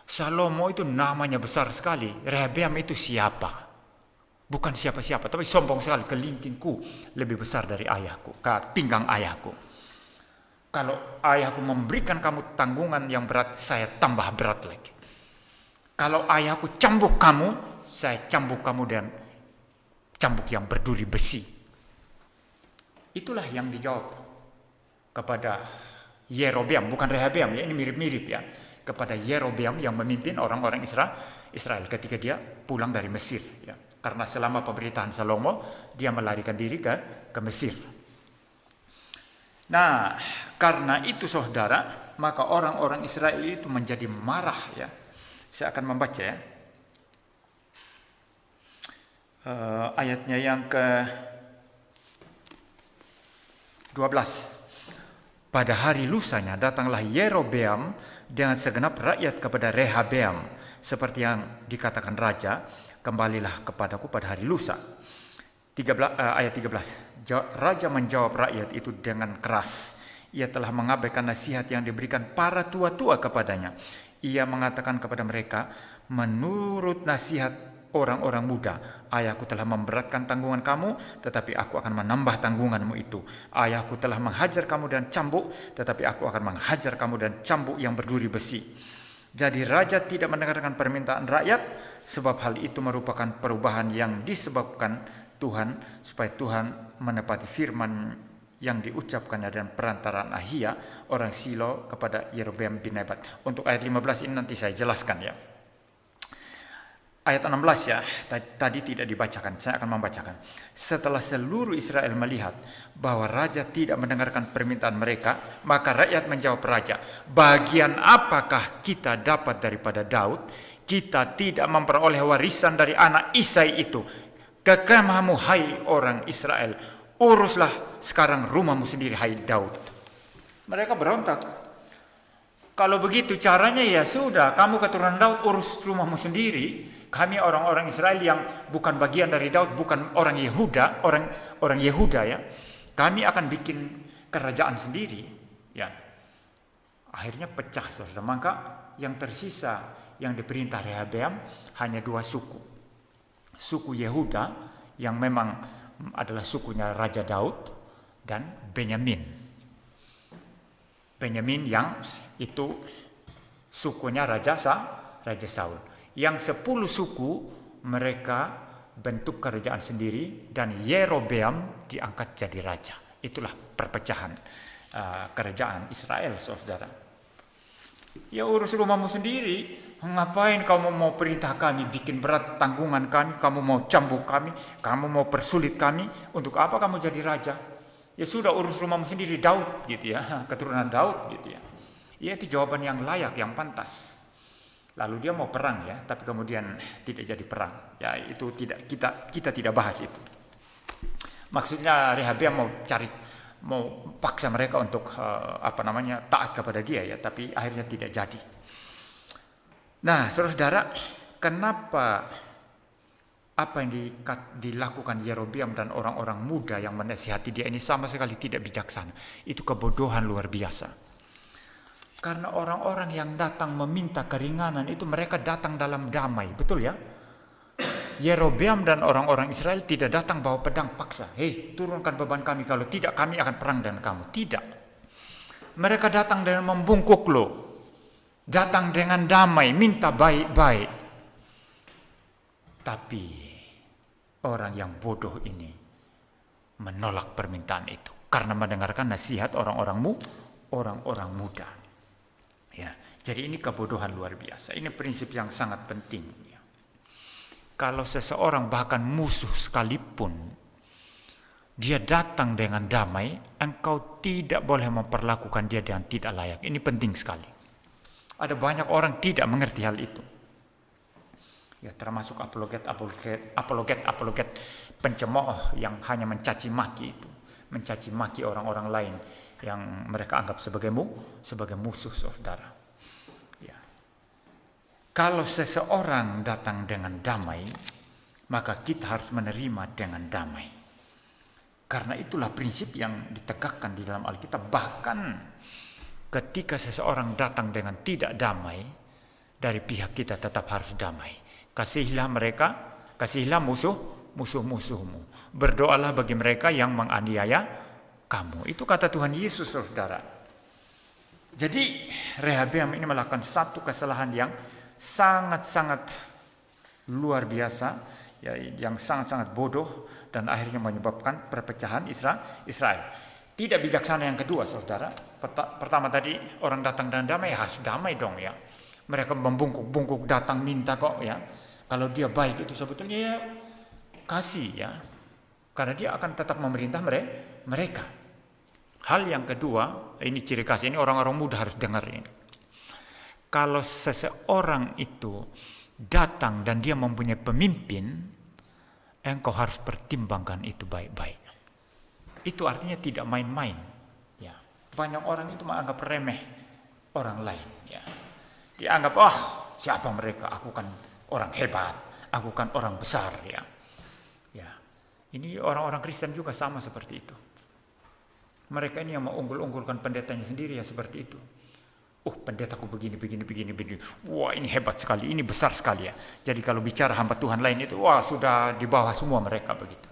Salomo itu namanya besar sekali. Rehabeam itu siapa? Bukan siapa-siapa, tapi sombong sekali. Kelingkingku lebih besar dari ayahku, pinggang ayahku. Kalau ayahku memberikan kamu tanggungan yang berat, saya tambah berat lagi. Kalau ayahku cambuk kamu, saya cambuk kamu dan cambuk yang berduri besi. Itulah yang dijawab kepada Yerobeam, bukan Rehabeam ya, ini mirip-mirip ya. Kepada Yerobeam yang memimpin orang-orang Israel ketika dia pulang dari Mesir ya. Karena selama pemerintahan Salomo dia melarikan diri ke Mesir. Nah, karena itu saudara, maka orang-orang Israel itu menjadi marah ya. Saya akan membaca ya. Ayatnya yang ke-12. Pada hari lusanya datanglah Yerobeam dengan segenap rakyat kepada Rehabeam, seperti yang dikatakan raja, kembalilah kepadaku pada hari lusa. Ayat 13. Raja menjawab rakyat itu dengan keras. Ia telah mengabaikan nasihat yang diberikan para tua-tua kepadanya. Ia mengatakan kepada mereka, menurut nasihat orang-orang muda, ayahku telah memberatkan tanggungan kamu, tetapi aku akan menambah tanggunganmu itu. Ayahku telah menghajar kamu dan cambuk, tetapi aku akan menghajar kamu dan cambuk yang berduri besi. Jadi raja tidak mendengarkan permintaan rakyat, sebab hal itu merupakan perubahan yang disebabkan Tuhan, supaya Tuhan menepati firman yang diucapkannya dan perantaraan Ahia orang Silo kepada Yerobeam bin Nebat. Untuk ayat 15 ini nanti saya jelaskan ya. Ayat 16 ya, tadi tidak dibacakan, saya akan membacakan. Setelah seluruh Israel melihat bahwa raja tidak mendengarkan permintaan mereka, maka rakyat menjawab raja, bagian apakah kita dapat daripada Daud? Kita tidak memperoleh warisan dari anak Isai itu. Kekemahmu hai orang Israel, uruslah sekarang rumahmu sendiri hai Daud. Mereka berontak. Kalau begitu caranya ya sudah, kamu keturunan Daud urus rumahmu sendiri. Kami orang-orang Israel yang bukan bagian dari Daud, bukan orang Yehuda, orang Yehuda ya. Kami akan bikin kerajaan sendiri ya. Akhirnya pecah saudara. Maka yang tersisa yang diperintah Rehabeam hanya dua suku. Suku Yehuda yang memang adalah sukunya Raja Daud dan Benyamin. Benyamin yang itu sukunya Raja Saul. Yang 10 suku mereka bentuk kerajaan sendiri dan Yerobeam diangkat jadi raja. Itulah perpecahan kerajaan Israel saudara. Ya urus rumahmu sendiri. Ngapain kamu mau perintah kami bikin berat tanggungan kami, kamu mau cambuk kami, kamu mau persulit kami, untuk apa kamu jadi raja? Ya sudah urus rumahmu sendiri Daud gitu ya, keturunan Daud gitu ya. Ya itu jawaban yang layak, yang pantas. Lalu dia mau perang ya, tapi kemudian tidak jadi perang. Ya itu tidak kita tidak bahas itu. Maksudnya Rehabeam mau paksa mereka untuk taat kepada dia ya, tapi akhirnya tidak jadi. Nah, saudara-saudara, kenapa apa yang dilakukan Yerobeam dan orang-orang muda yang menasihati dia ini sama sekali tidak bijaksana? Itu kebodohan luar biasa. Karena orang-orang yang datang meminta keringanan itu mereka datang dalam damai, betul ya? Yerobeam dan orang-orang Israel tidak datang bawa pedang paksa. Hei, turunkan beban kami, kalau tidak kami akan perang dengan kamu. Tidak. Mereka datang dengan membungkuk lo. datang dengan damai, minta baik-baik. Tapi orang yang bodoh ini menolak permintaan itu karena mendengarkan nasihat orang-orang muda. Ya, jadi ini kebodohan luar biasa. Ini prinsip yang sangat penting. Ya. Kalau seseorang bahkan musuh sekalipun, dia datang dengan damai, engkau tidak boleh memperlakukan dia dengan tidak layak. Ini penting sekali. Ada banyak orang tidak mengerti hal itu. Ya, termasuk apologet pencemooh yang hanya mencaci maki itu, mencaci maki orang-orang lain yang mereka anggap sebagai musuh, saudara. Ya. Kalau seseorang datang dengan damai, maka kita harus menerima dengan damai. Karena itulah prinsip yang ditegakkan di dalam Alkitab. Bahkan ketika seseorang datang dengan tidak damai, dari pihak kita tetap harus damai. Kasihilah mereka, kasihilah musuh-musuhmu. Berdoalah bagi mereka yang menganiaya kamu. Itu kata Tuhan Yesus, saudara. Jadi Rehabeam ini melakukan satu kesalahan yang sangat-sangat luar biasa, ya, yang sangat-sangat bodoh dan akhirnya menyebabkan perpecahan Israel. Tidak bijaksana yang kedua, saudara. Pertama tadi orang datang dan damai, harus damai dong ya. Mereka membungkuk-bungkuk datang minta kok ya. Kalau dia baik itu sebetulnya ya kasih ya. Karena dia akan tetap memerintah mereka. Hal yang kedua, ini ciri khas, ini orang-orang muda harus dengar ini. Kalau seseorang itu datang dan dia mempunyai pemimpin, engkau harus pertimbangkan itu baik-baik. Itu artinya tidak main-main. Ya. Banyak orang itu menganggap remeh orang lain. Ya. Dianggap, siapa mereka? Aku kan orang hebat, aku kan orang besar. Ya. Ya. Ini orang-orang Kristen juga sama seperti itu. Mereka ini yang mengunggul-unggulkan pendetanya sendiri ya seperti itu. Pendetaku begini. Wah, ini hebat sekali, ini besar sekali ya. Jadi kalau bicara hamba Tuhan lain itu, sudah di bawah semua mereka begitu.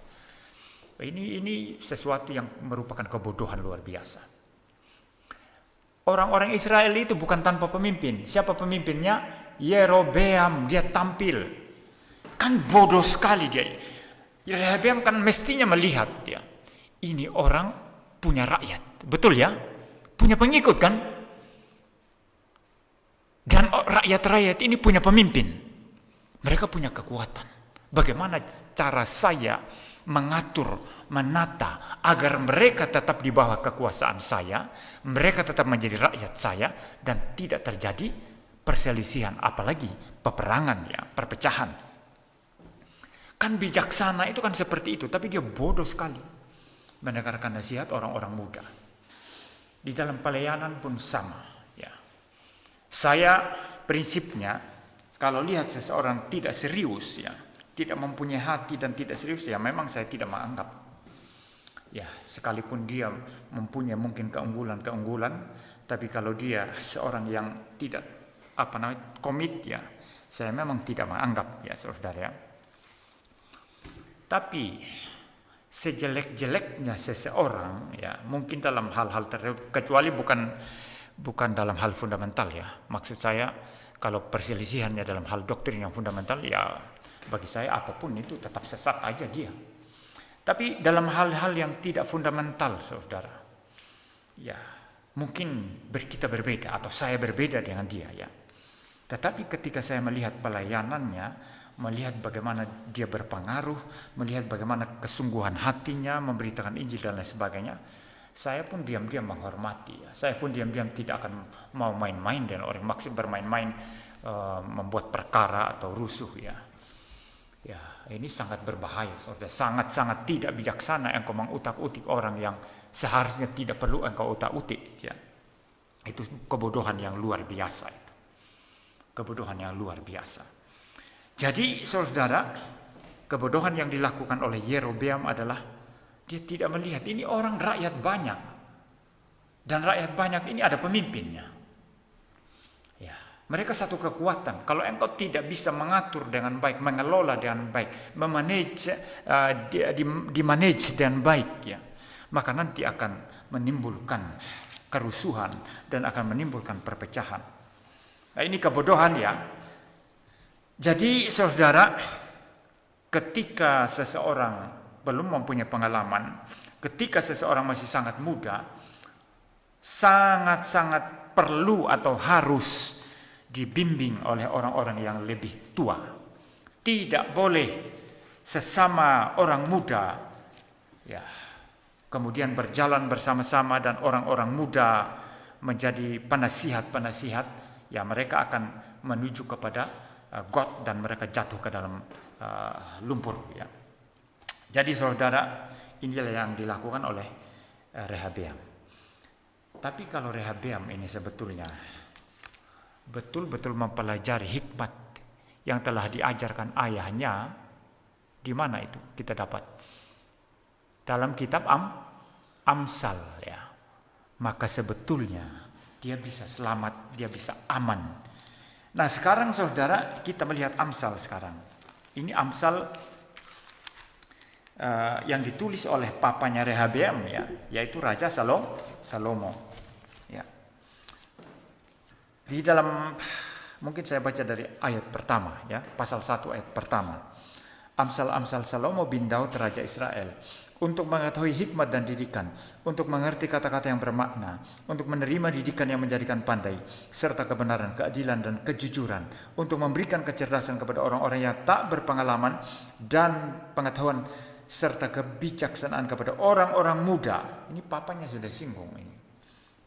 Ini sesuatu yang merupakan kebodohan luar biasa. Orang-orang Israel itu bukan tanpa pemimpin. Siapa pemimpinnya? Yerobeam, dia tampil. Kan bodoh sekali dia. Rehabeam kan mestinya melihat dia. Ini orang punya rakyat, betul ya? Punya pengikut kan? Dan rakyat-rakyat ini punya pemimpin. Mereka punya kekuatan. Bagaimana cara saya mengatur, menata agar mereka tetap di bawah kekuasaan saya, mereka tetap menjadi rakyat saya, dan tidak terjadi perselisihan, apalagi peperangan ya, perpecahan. Kan bijaksana itu kan seperti itu, tapi dia bodoh sekali mendengarkan nasihat orang-orang muda. Di dalam pelayanan pun sama. Saya prinsipnya kalau lihat seseorang tidak serius ya, tidak mempunyai hati dan tidak serius ya, memang saya tidak menganggap. Ya, sekalipun dia mempunyai mungkin keunggulan, tapi kalau dia seorang yang tidak komit ya, saya memang tidak menganggap ya, saudara ya. Tapi sejelek-jeleknya seseorang ya, mungkin dalam hal-hal tertentu, kecuali bukan dalam hal fundamental ya. Maksud saya kalau perselisihannya dalam hal doktrin yang fundamental ya, bagi saya apapun itu tetap sesat aja dia. Tapi dalam hal-hal yang tidak fundamental, saudara, ya mungkin kita berbeda atau saya berbeda dengan dia ya. Tetapi ketika saya melihat pelayanannya, melihat bagaimana dia berpengaruh, melihat bagaimana kesungguhan hatinya memberitakan Injil dan lain sebagainya, saya pun diam-diam menghormati. Ya. Saya pun diam-diam tidak akan mau main-main dengan orang. Maksud bermain-main membuat perkara atau rusuh ya. Ya, ini sangat berbahaya, saudara. Sangat-sangat tidak bijaksana engkau mengutak-utik orang yang seharusnya tidak perlu engkau utak-utik. Ya. Itu kebodohan yang luar biasa. Itu. Kebodohan yang luar biasa. Jadi, saudara, kebodohan yang dilakukan oleh Yerobeam adalah dia tidak melihat ini orang rakyat banyak. Dan rakyat banyak ini ada pemimpinnya. Ya, mereka satu kekuatan. Kalau engkau tidak bisa mengatur dengan baik, mengelola dengan baik, dimanage dengan baik ya, maka nanti akan menimbulkan kerusuhan dan akan menimbulkan perpecahan. Nah, ini kebodohan ya. Jadi saudara, ketika seseorang belum mempunyai pengalaman, ketika seseorang masih sangat muda, sangat-sangat perlu atau harus dibimbing oleh orang-orang yang lebih tua. Tidak boleh sesama orang muda ya kemudian berjalan bersama-sama dan orang-orang muda menjadi penasihat-penasihat, ya mereka akan menuju kepada got dan mereka jatuh ke dalam lumpur ya. Jadi saudara, inilah yang dilakukan oleh Rehabeam. Tapi kalau Rehabeam ini sebetulnya betul-betul mempelajari hikmat yang telah diajarkan ayahnya, di mana itu kita dapat? Dalam kitab Amsal ya. Maka sebetulnya dia bisa selamat, dia bisa aman. Nah, sekarang saudara, kita melihat Amsal sekarang. Ini Amsal yang ditulis oleh papanya Rehabeam ya, yaitu Raja Salomo. Ya. Di dalam, mungkin saya baca dari ayat pertama ya, pasal 1 ayat pertama. Amsal Salomo bin Daud Raja Israel, untuk mengetahui hikmat dan didikan, untuk mengerti kata-kata yang bermakna, untuk menerima didikan yang menjadikan pandai, serta kebenaran, keadilan, dan kejujuran, untuk memberikan kecerdasan kepada orang-orang yang tak berpengalaman, dan pengetahuan serta kebijaksanaan kepada orang-orang muda. Ini papanya sudah singgung ini.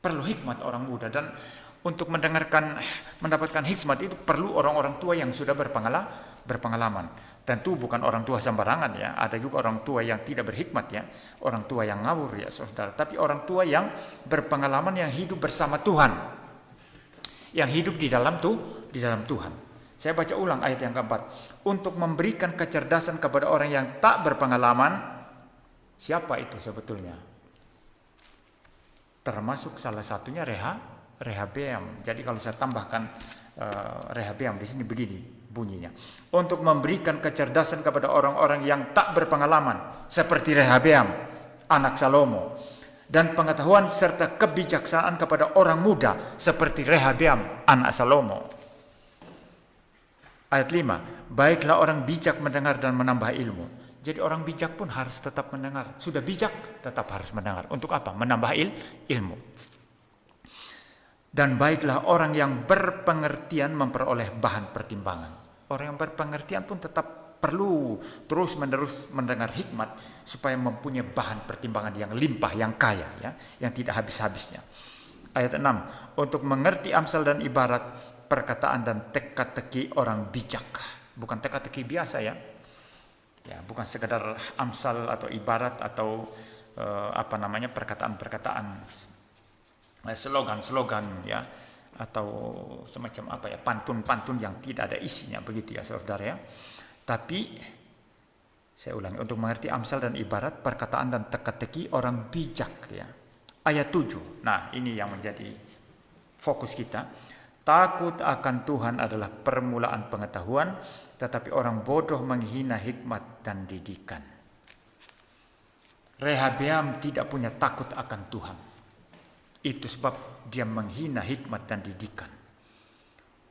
Perlu hikmat orang muda, dan untuk mendapatkan hikmat itu perlu orang-orang tua yang sudah berpengalaman. Tentu bukan orang tua sembarangan ya, ada juga orang tua yang tidak berhikmat ya, orang tua yang ngawur ya saudara, tapi orang tua yang berpengalaman, yang hidup bersama Tuhan, yang hidup di dalam Tuhan. Saya baca ulang ayat yang keempat. Untuk memberikan kecerdasan kepada orang yang tak berpengalaman. Siapa itu sebetulnya? Termasuk salah satunya Rehabeam. Jadi kalau saya tambahkan Rehabeam di sini begini bunyinya. Untuk memberikan kecerdasan kepada orang-orang yang tak berpengalaman seperti Rehabeam, anak Salomo, dan pengetahuan serta kebijaksanaan kepada orang muda seperti Rehabeam, anak Salomo. Ayat 5, baiklah orang bijak mendengar dan menambah ilmu. Jadi orang bijak pun harus tetap mendengar. Sudah bijak, tetap harus mendengar. Untuk apa? Menambah ilmu. Dan baiklah orang yang berpengertian memperoleh bahan pertimbangan. Orang yang berpengertian pun tetap perlu terus-menerus mendengar hikmat supaya mempunyai bahan pertimbangan yang limpah, yang kaya ya, yang tidak habis-habisnya. Ayat 6, untuk mengerti amsal dan ibarat, perkataan dan teka-teki orang bijak. Bukan teka-teki biasa ya. Ya, bukan sekedar amsal atau ibarat atau perkataan-perkataan, slogan-slogan ya, atau semacam pantun-pantun yang tidak ada isinya begitu ya saudara ya. Tapi saya ulangi, untuk mengerti amsal dan ibarat, perkataan dan teka-teki orang bijak ya. Ayat 7. Nah, ini yang menjadi fokus kita. Takut akan Tuhan adalah permulaan pengetahuan, tetapi orang bodoh menghina hikmat dan didikan. Rehabeam tidak punya takut akan Tuhan. Itu sebab dia menghina hikmat dan didikan.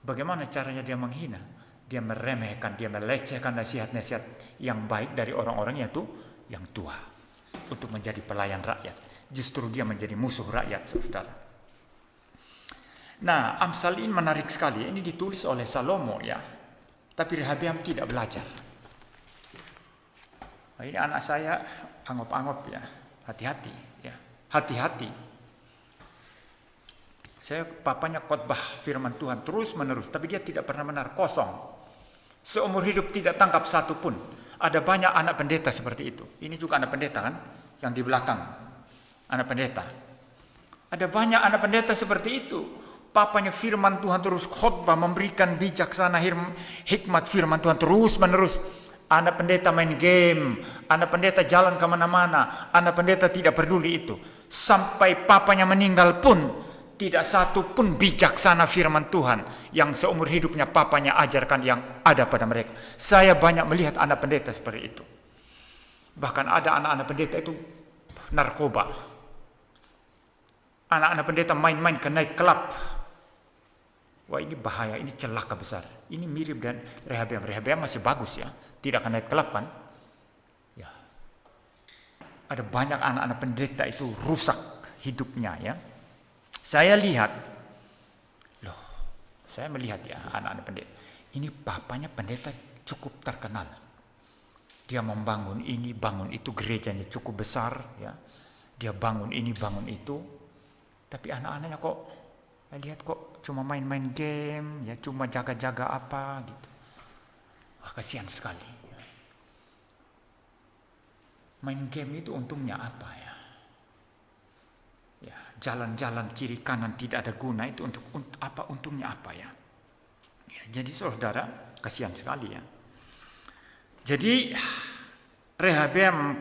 Bagaimana caranya dia menghina? Dia meremehkan, dia melecehkan nasihat-nasihat yang baik dari orang-orang yang tua untuk menjadi pelayan rakyat. Justru dia menjadi musuh rakyat, saudara. Nah, Amsal ini menarik sekali. Ini ditulis oleh Salomo ya. Tapi Rehabeam tidak belajar. Nah, ini anak saya anggap-anggap ya. Hati-hati ya. Hati-hati. Saya papanya khotbah firman Tuhan terus-menerus, tapi dia tidak pernah benar, kosong. Seumur hidup tidak tangkap satu pun. Ada banyak anak pendeta seperti itu. Ini juga anak pendeta kan, yang di belakang. Anak pendeta. Ada banyak anak pendeta seperti itu. Papanya firman Tuhan terus khotbah, memberikan bijaksana hikmat firman Tuhan terus-menerus. Anak pendeta main game, anak pendeta jalan kemana-mana, anak pendeta tidak peduli itu. Sampai papanya meninggal pun, tidak satu pun bijaksana firman Tuhan yang seumur hidupnya papanya ajarkan yang ada pada mereka. Saya banyak melihat anak pendeta seperti itu. Bahkan ada anak-anak pendeta itu narkoba. Anak-anak pendeta main-main ke night club. Wah, ini bahaya, ini celaka besar. Ini mirip dan Rehabeam. Rehabeam masih bagus ya, tidak akan naik kelab kan? Ya, ada banyak anak-anak pendeta itu rusak hidupnya ya. Saya melihat ya anak-anak pendeta. Ini bapaknya pendeta cukup terkenal. Dia membangun ini, bangun itu, gerejanya cukup besar ya. Dia bangun ini, bangun itu. Tapi anak-anaknya kok, saya lihat kok cuma main-main game, ya cuma jaga-jaga apa gitu. Wah, kasihan sekali. Ya. Main game itu untungnya apa ya? Ya, jalan-jalan kiri kanan tidak ada guna itu untuk apa, untungnya apa ya? Ya, jadi saudara, kasihan sekali ya. Jadi Rehabeam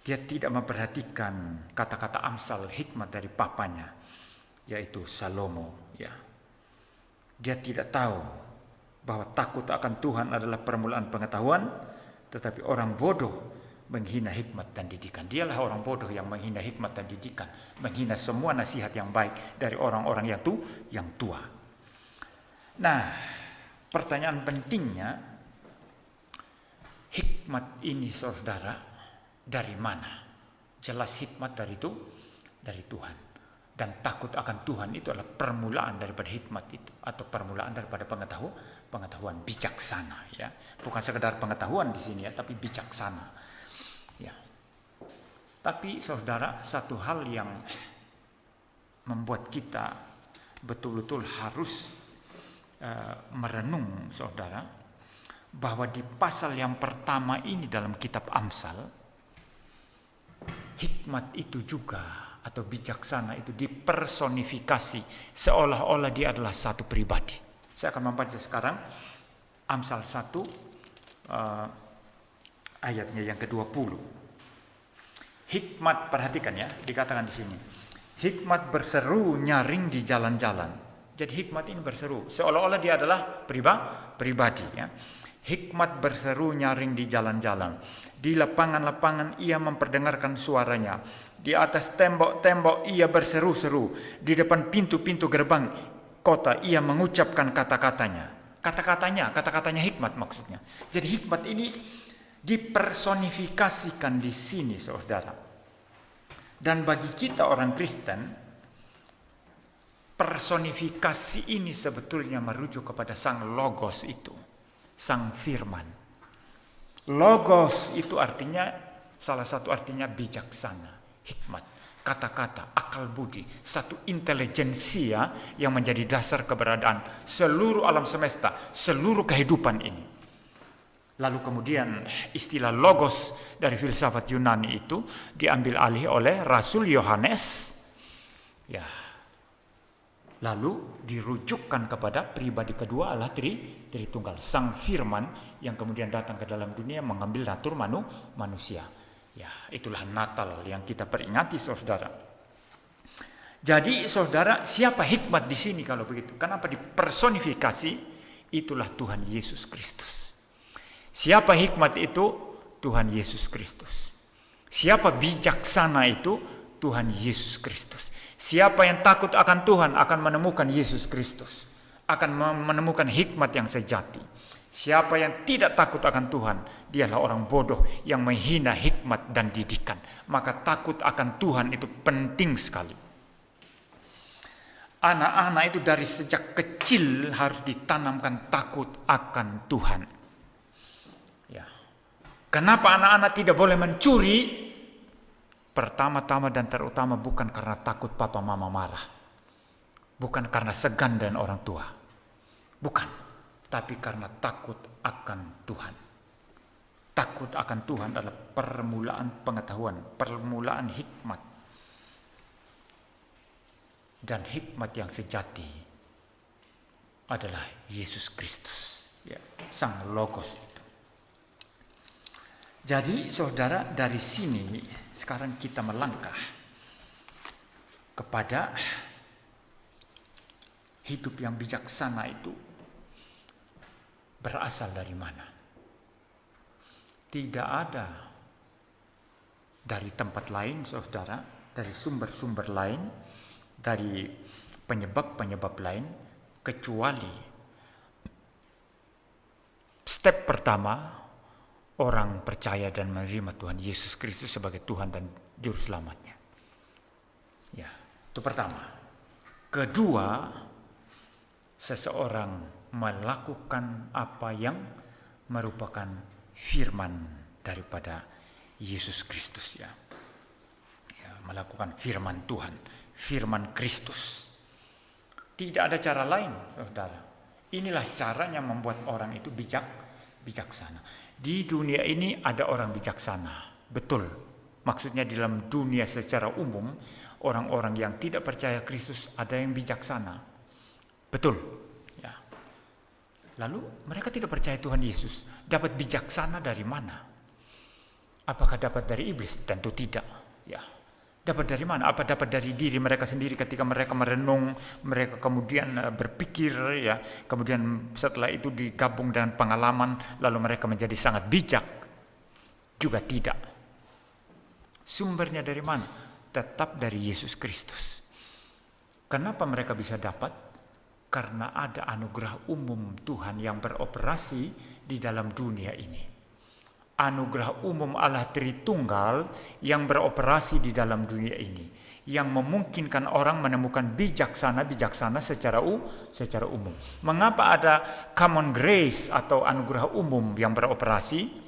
dia tidak memperhatikan kata-kata Amsal, hikmat dari papanya, yaitu Salomo ya. Dia tidak tahu bahwa takut akan Tuhan adalah permulaan pengetahuan, tetapi orang bodoh menghina hikmat dan didikan. Dialah orang bodoh yang menghina hikmat dan didikan, menghina semua nasihat yang baik dari orang-orang yang tua. Nah, pertanyaan pentingnya, hikmat ini saudara dari mana? Jelas hikmat dari Tuhan. Dan takut akan Tuhan itu adalah permulaan daripada hikmat itu, atau permulaan daripada pengetahuan bijaksana ya. Bukan sekedar pengetahuan di sini ya, tapi bijaksana. Ya. Tapi saudara, satu hal yang membuat kita betul-betul harus merenung saudara, bahwa di pasal yang pertama ini dalam kitab Amsal, hikmat itu juga atau bijaksana itu dipersonifikasi seolah-olah dia adalah satu pribadi. Saya akan membaca sekarang Amsal 1 ayatnya yang ke-20. Hikmat, perhatikan ya, dikatakan di sini. Hikmat berseru nyaring di jalan-jalan. Jadi hikmat ini berseru seolah-olah dia adalah pribadi ya. Hikmat berseru nyaring di jalan-jalan. Di lapangan-lapangan ia memperdengarkan suaranya. Di atas tembok-tembok ia berseru-seru. Di depan pintu-pintu gerbang kota ia mengucapkan kata-katanya. Kata-katanya hikmat maksudnya. Jadi hikmat ini dipersonifikasikan di sini saudara. Dan bagi kita orang Kristen, personifikasi ini sebetulnya merujuk kepada Sang Logos itu. Sang Firman. Logos itu artinya, salah satu artinya bijaksana, hikmat, kata-kata, akal budi, satu intelijensia yang menjadi dasar keberadaan seluruh alam semesta, seluruh kehidupan ini. Lalu kemudian istilah logos dari filsafat Yunani itu diambil alih oleh Rasul Yohanes. Ya. Lalu dirujukkan kepada pribadi kedua Allah Tritunggal, Sang Firman yang kemudian datang ke dalam dunia mengambil natur manusia. Ya, itulah Natal yang kita peringati saudara. Jadi saudara, siapa hikmat di sini kalau begitu? Kenapa dipersonifikasi? Itulah Tuhan Yesus Kristus. Siapa hikmat itu? Tuhan Yesus Kristus. Siapa bijaksana itu? Tuhan Yesus Kristus. Siapa yang takut akan Tuhan akan menemukan Yesus Kristus, akan menemukan hikmat yang sejati. Siapa yang tidak takut akan Tuhan, dialah orang bodoh yang menghina hikmat dan didikan. Maka takut akan Tuhan itu penting sekali. Anak-anak itu dari sejak kecil harus ditanamkan takut akan Tuhan. Ya. Kenapa anak-anak tidak boleh mencuri? Pertama-tama dan terutama bukan karena takut papa mama marah. Bukan karena segan dan orang tua. Bukan. Tapi karena takut akan Tuhan. Takut akan Tuhan adalah permulaan pengetahuan, permulaan hikmat. Dan hikmat yang sejati adalah Yesus Kristus. Ya, Sang Logos itu. Jadi saudara, dari sini sekarang kita melangkah kepada hidup yang bijaksana itu berasal dari mana? Tidak ada dari tempat lain saudara, dari sumber-sumber lain, dari penyebab-penyebab lain kecuali step pertama orang percaya dan menerima Tuhan Yesus Kristus sebagai Tuhan dan Juru Selamatnya. Ya, itu pertama. Kedua, seseorang melakukan apa yang merupakan firman daripada Yesus Kristus, ya. Ya, melakukan firman Tuhan, firman Kristus. Tidak ada cara lain, saudara. Inilah caranya membuat orang itu bijaksana. Di dunia ini ada orang bijaksana, betul. Maksudnya di dalam dunia secara umum, orang-orang yang tidak percaya Kristus ada yang bijaksana, betul. Ya. Lalu mereka tidak percaya Tuhan Yesus, dapat bijaksana dari mana? Apakah dapat dari iblis? Tentu tidak. Ya. Dapat dari mana? Apa dapat dari diri mereka sendiri ketika mereka merenung, mereka kemudian berpikir, ya, kemudian setelah itu digabung dengan pengalaman, lalu mereka menjadi sangat bijak? Juga tidak. Sumbernya dari mana? Tetap dari Yesus Kristus. Kenapa mereka bisa dapat? Karena ada anugerah umum Tuhan yang beroperasi di dalam dunia ini. Anugerah umum Allah Tritunggal yang beroperasi di dalam dunia ini, yang memungkinkan orang menemukan bijaksana secara umum. Mengapa ada common grace atau anugerah umum yang beroperasi?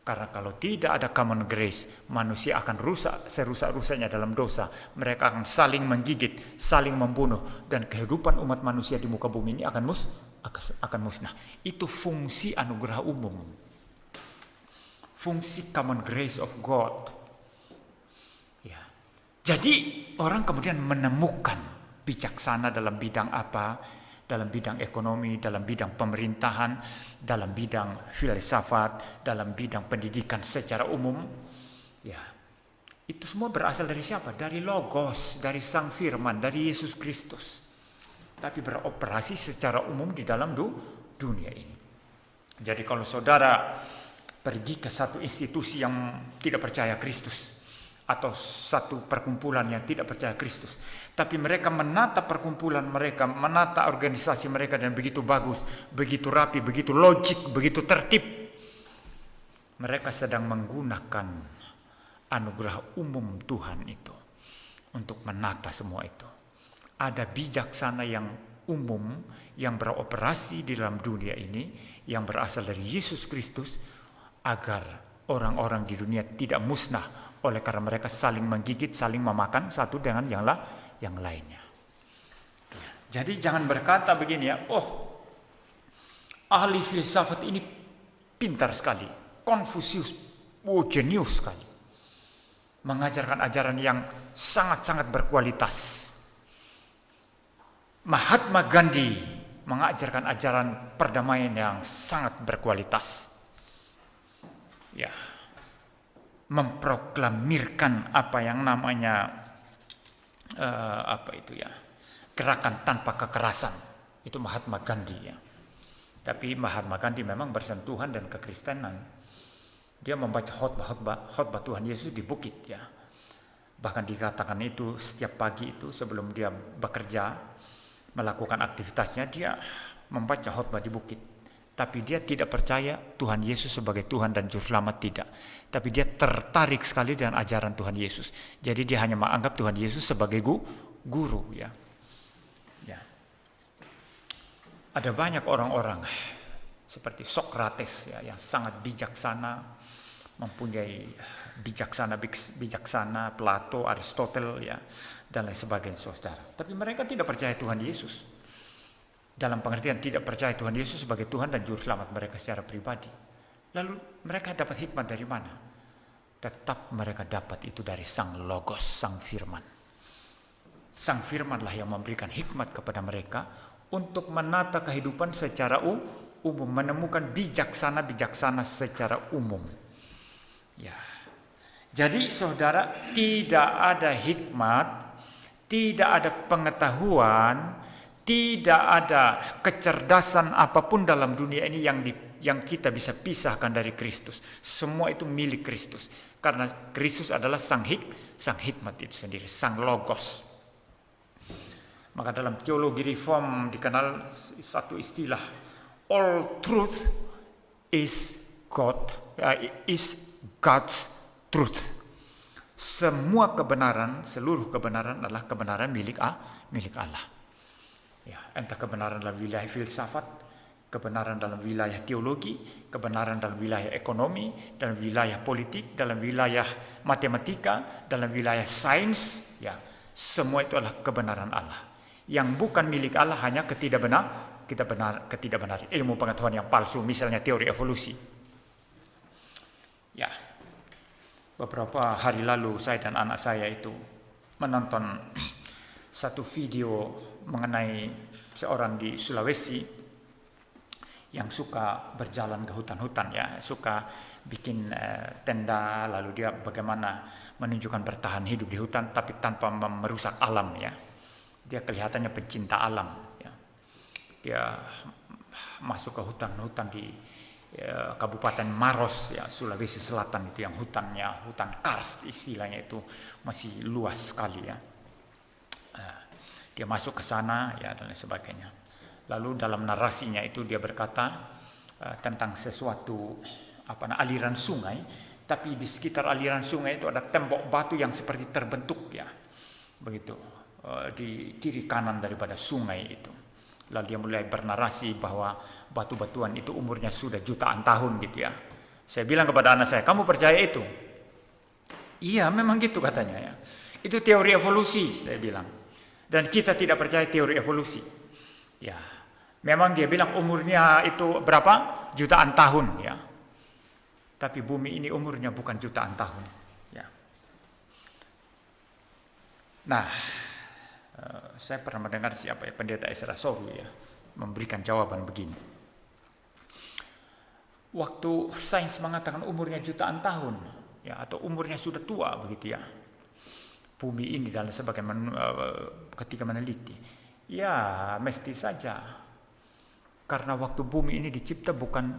Karena kalau tidak ada common grace, manusia akan rusak serusak-rusaknya dalam dosa. Mereka akan saling menggigit, saling membunuh, dan kehidupan umat manusia di muka bumi ini akan musnah. Itu fungsi anugerah umum. Fungsi common grace of God. Ya. Jadi orang kemudian menemukan bijaksana dalam bidang apa? Dalam bidang ekonomi, dalam bidang pemerintahan, dalam bidang filsafat, dalam bidang pendidikan secara umum. Ya. Itu semua berasal dari siapa? Dari Logos, dari Sang Firman, dari Yesus Kristus. Tapi beroperasi secara umum di dalam dunia ini. Jadi kalau saudara pergi ke satu institusi yang tidak percaya Kristus, atau satu perkumpulan yang tidak percaya Kristus, tapi mereka menata perkumpulan mereka, menata organisasi mereka dan begitu bagus, begitu rapi, begitu logik, begitu tertib, mereka sedang menggunakan anugerah umum Tuhan itu untuk menata semua itu. Ada bijaksana yang umum yang beroperasi di dalam dunia ini, yang berasal dari Yesus Kristus, agar orang-orang di dunia tidak musnah oleh karena mereka saling menggigit, saling memakan satu dengan yang lainnya. Jadi jangan berkata begini, ya, oh ahli filsafat ini pintar sekali, Konfusius, jenius sekali, mengajarkan ajaran yang sangat-sangat berkualitas. Mahatma Gandhi mengajarkan ajaran perdamaian yang sangat berkualitas. Ya, memproklamirkan apa yang namanya gerakan tanpa kekerasan, itu Mahatma Gandhi, ya. Tapi Mahatma Gandhi memang bersentuhan dan kekristenan. Dia membaca khotbah Tuhan Yesus di bukit, ya. Bahkan dikatakan itu setiap pagi itu sebelum dia bekerja melakukan aktivitasnya, dia membaca khotbah di bukit. Tapi dia tidak percaya Tuhan Yesus sebagai Tuhan dan Juru Selamat, tidak. Tapi dia tertarik sekali dengan ajaran Tuhan Yesus. Jadi dia hanya menganggap Tuhan Yesus sebagai guru, ya. Ya. Ada banyak orang-orang seperti Sokrates, ya, yang sangat bijaksana, mempunyai bijaksana, Plato, Aristoteles, ya, dan lain sebagainya, saudara. Tapi mereka tidak percaya Tuhan Yesus. Dalam pengertian tidak percaya Tuhan Yesus sebagai Tuhan dan Juru Selamat mereka secara pribadi. Lalu mereka dapat hikmat dari mana? Tetap mereka dapat itu dari Sang Logos, Sang Firman. Sang Firmanlah yang memberikan hikmat kepada mereka untuk menata kehidupan secara umum, menemukan bijaksana secara umum. Ya. Jadi saudara, tidak ada hikmat, tidak ada pengetahuan, tidak ada kecerdasan apapun dalam dunia ini yang kita bisa pisahkan dari Kristus. Semua itu milik Kristus. Karena Kristus adalah sang hikmat itu sendiri, Sang Logos. Maka dalam teologi reform dikenal satu istilah, all truth is God's truth. Semua kebenaran, seluruh kebenaran adalah kebenaran milik Allah. Ya, entah kebenaran dalam wilayah filsafat, kebenaran dalam wilayah teologi, kebenaran dalam wilayah ekonomi, dalam wilayah politik, dalam wilayah matematika, dalam wilayah sains, ya, semua itu adalah kebenaran Allah. Yang bukan milik Allah hanya ketidakbenaran, ilmu pengetahuan yang palsu, misalnya teori evolusi. Ya, beberapa hari lalu saya dan anak saya itu menonton satu video mengenai seorang di Sulawesi yang suka berjalan ke hutan-hutan, ya, suka bikin tenda, lalu dia bagaimana menunjukkan bertahan hidup di hutan tapi tanpa merusak alam, ya. Dia kelihatannya pencinta alam, ya. Dia masuk ke hutan-hutan di Kabupaten Maros, ya, Sulawesi Selatan, itu yang hutannya hutan kars istilahnya, itu masih luas sekali, ya. Dia masuk ke sana, ya, dan lain sebagainya. Lalu dalam narasinya itu dia berkata tentang sesuatu aliran sungai, tapi di sekitar aliran sungai itu ada tembok batu yang seperti terbentuk, ya, begitu, di kiri kanan daripada sungai itu. Lalu dia mulai bernarasi bahwa batu-batuan itu umurnya sudah jutaan tahun, gitu, ya. Saya bilang kepada anak saya, kamu percaya itu? Iya, memang gitu katanya, ya. Itu teori evolusi, saya bilang. Dan kita tidak percaya teori evolusi. Ya, memang dia bilang umurnya itu berapa? Jutaan tahun, ya. Tapi bumi ini umurnya bukan jutaan tahun, ya. Nah, saya pernah mendengar Pendeta Ezra Sohu, ya, memberikan jawaban begini. Waktu sains mengatakan umurnya jutaan tahun, ya, atau umurnya sudah tua, begitu, ya, bumi ini dalam ketika meneliti, ya, mesti saja karena waktu bumi ini dicipta bukan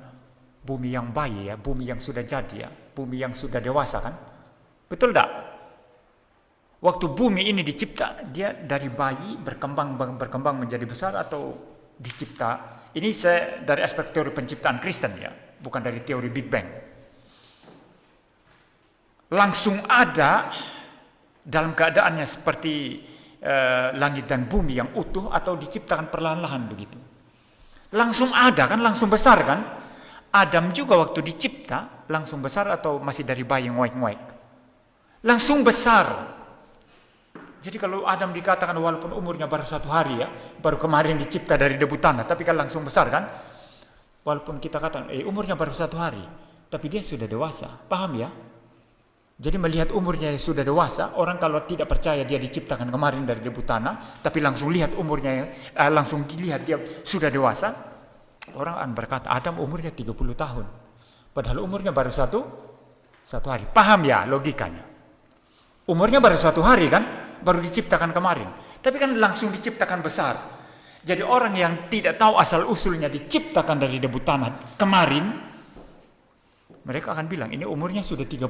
bumi yang bayi, ya, bumi yang sudah jadi, ya, bumi yang sudah dewasa, kan? Betul tak? Waktu bumi ini dicipta, dia dari bayi berkembang menjadi besar, atau dicipta? Ini saya dari aspek teori penciptaan Kristen, ya, bukan dari teori Big Bang. Langsung ada dalam keadaannya seperti langit dan bumi yang utuh, atau diciptakan perlahan-lahan begitu? Langsung ada, kan? Langsung besar, kan? Adam juga waktu dicipta langsung besar, atau masih dari bayi ngoek-ngoek? Langsung besar. Jadi kalau Adam dikatakan walaupun umurnya baru 1 hari, ya, baru kemarin dicipta dari debu tanah, tapi kan langsung besar, kan? Walaupun kita katakan umurnya baru 1 hari, tapi dia sudah dewasa. Paham, ya? Jadi melihat umurnya yang sudah dewasa, orang kalau tidak percaya dia diciptakan kemarin dari debu tanah, tapi langsung lihat umurnya, langsung dilihat dia sudah dewasa, orang akan berkata Adam umurnya 30 tahun. Padahal umurnya baru satu hari. Paham, ya, logikanya? Umurnya baru 1 hari, kan? Baru diciptakan kemarin. Tapi kan langsung diciptakan besar. Jadi orang yang tidak tahu asal usulnya diciptakan dari debu tanah kemarin, mereka akan bilang ini umurnya sudah 30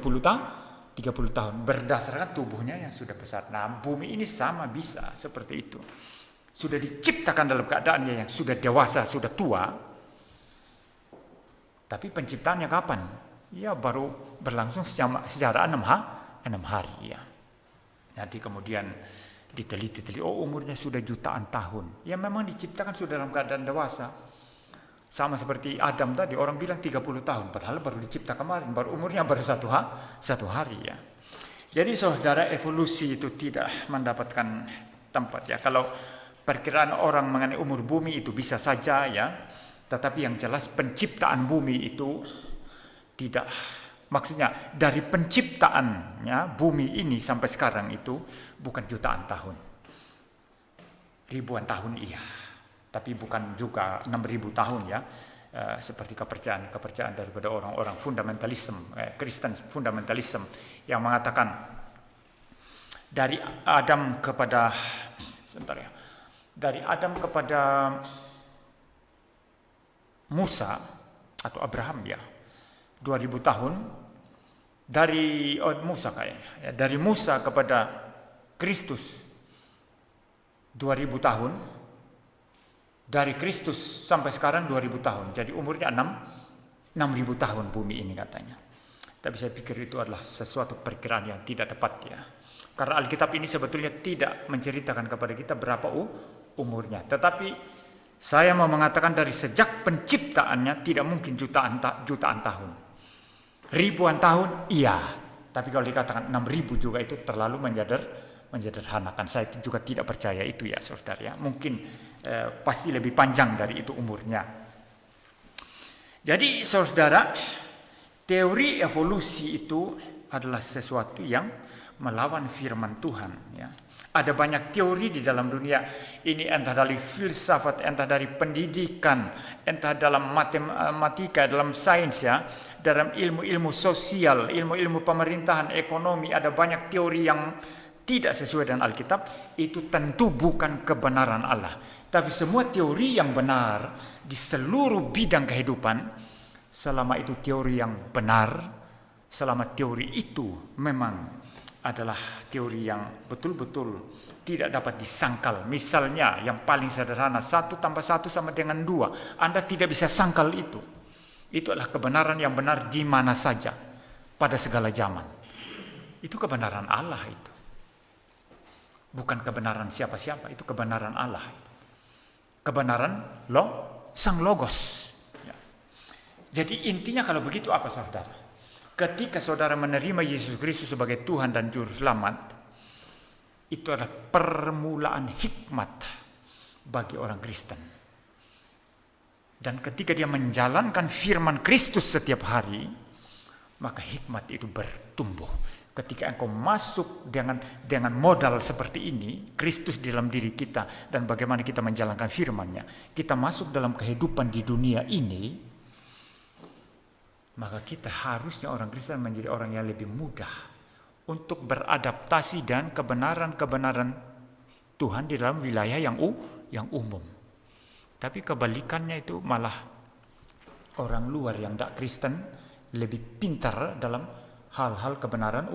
tahun berdasarkan tubuhnya yang sudah besar. Nah, bumi ini sama bisa seperti itu. Sudah diciptakan dalam keadaannya yang sudah dewasa, sudah tua. Tapi penciptaannya kapan? Ya, baru berlangsung secara 6 hari, ya. Nanti kemudian diteliti, umurnya sudah jutaan tahun. Ya, memang diciptakan sudah dalam keadaan dewasa. Sama seperti Adam tadi, orang bilang 30 tahun, padahal baru dicipta kemarin, baru umurnya baru 1 hari, ya. Jadi saudara, evolusi itu tidak mendapatkan tempat, ya. Kalau perkiraan orang mengenai umur bumi itu bisa saja, ya. Tetapi yang jelas penciptaan bumi itu tidak, maksudnya dari penciptaannya bumi ini sampai sekarang itu bukan jutaan tahun. Ribuan tahun, iya. Tapi bukan juga 6.000 tahun, ya, seperti kepercayaan daripada orang-orang fundamentalisme, Kristen fundamentalisme, yang mengatakan dari Adam kepada Musa atau Abraham, ya, 2000 tahun. Dari Musa kayaknya, ya, dari Musa kepada Kristus 2000 tahun. Dari Kristus sampai sekarang 2000 tahun. Jadi umurnya 6000 tahun bumi ini katanya. Tapi saya pikir itu adalah sesuatu perkiraan yang tidak tepat ya. Karena Alkitab ini sebetulnya tidak menceritakan kepada kita berapa umurnya. Tetapi saya mau mengatakan dari sejak penciptaannya tidak mungkin jutaan tahun. Ribuan tahun iya. Tapi kalau dikatakan 6000 juga itu terlalu menyederhanakan. Saya juga tidak percaya itu ya saudara ya. Mungkin pasti lebih panjang dari itu umurnya. Jadi saudara, teori evolusi itu adalah sesuatu yang melawan firman Tuhan ya. Ada banyak teori di dalam dunia ini, entah dari filsafat, entah dari pendidikan, entah dalam matematika, dalam sains ya, dalam ilmu-ilmu sosial, ilmu-ilmu pemerintahan, ekonomi, ada banyak teori yang tidak sesuai dengan Alkitab. Itu tentu bukan kebenaran Allah. Tapi semua teori yang benar di seluruh bidang kehidupan, selama itu teori yang benar, selama teori itu memang adalah teori yang betul-betul tidak dapat disangkal. Misalnya yang paling sederhana, 1 tambah 1 sama dengan 2. Anda tidak bisa sangkal itu. Itu adalah kebenaran yang benar di mana saja, pada segala zaman. Itu kebenaran Allah itu. Bukan kebenaran siapa-siapa, itu kebenaran Allah. Kebenaran Sang Logos. Ya. Jadi intinya kalau begitu apa saudara? Ketika saudara menerima Yesus Kristus sebagai Tuhan dan Juru Selamat, itu adalah permulaan hikmat bagi orang Kristen. Dan ketika dia menjalankan firman Kristus setiap hari, maka hikmat itu bertumbuh. Ketika engkau masuk dengan modal seperti ini, Kristus di dalam diri kita dan bagaimana kita menjalankan firman-Nya, kita masuk dalam kehidupan di dunia ini, maka kita harusnya orang Kristen menjadi orang yang lebih mudah untuk beradaptasi dan kebenaran-kebenaran Tuhan di dalam wilayah yang umum. Tapi kebalikannya itu malah orang luar yang tidak Kristen lebih pintar dalam hal-hal kebenaran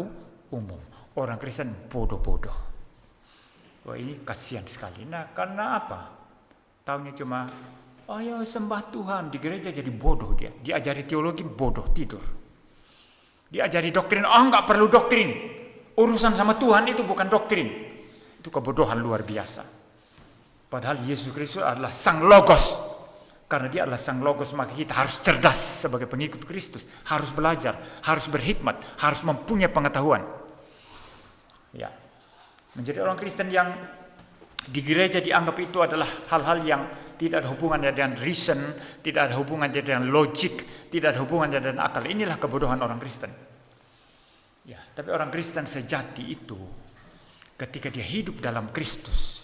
umum. Orang Kristen bodoh-bodoh. Wah, ini kasihan sekali. Nah, karena apa? Taunya cuma, ayo sembah Tuhan. Di gereja jadi bodoh dia. Diajari teologi bodoh, tidur. Diajari doktrin, nggak perlu doktrin. Urusan sama Tuhan itu bukan doktrin. Itu kebodohan luar biasa. Padahal Yesus Kristus adalah Sang Logos. Karena dia adalah Sang Logos, maka kita harus cerdas sebagai pengikut Kristus. Harus belajar, harus berhikmat, harus mempunyai pengetahuan. Ya. Menjadi orang Kristen yang di gereja dianggap itu adalah hal-hal yang tidak ada hubungannya dengan reason, tidak ada hubungannya dengan logik, tidak ada hubungannya dengan akal. Inilah kebodohan orang Kristen. Ya, tapi orang Kristen sejati itu ketika dia hidup dalam Kristus,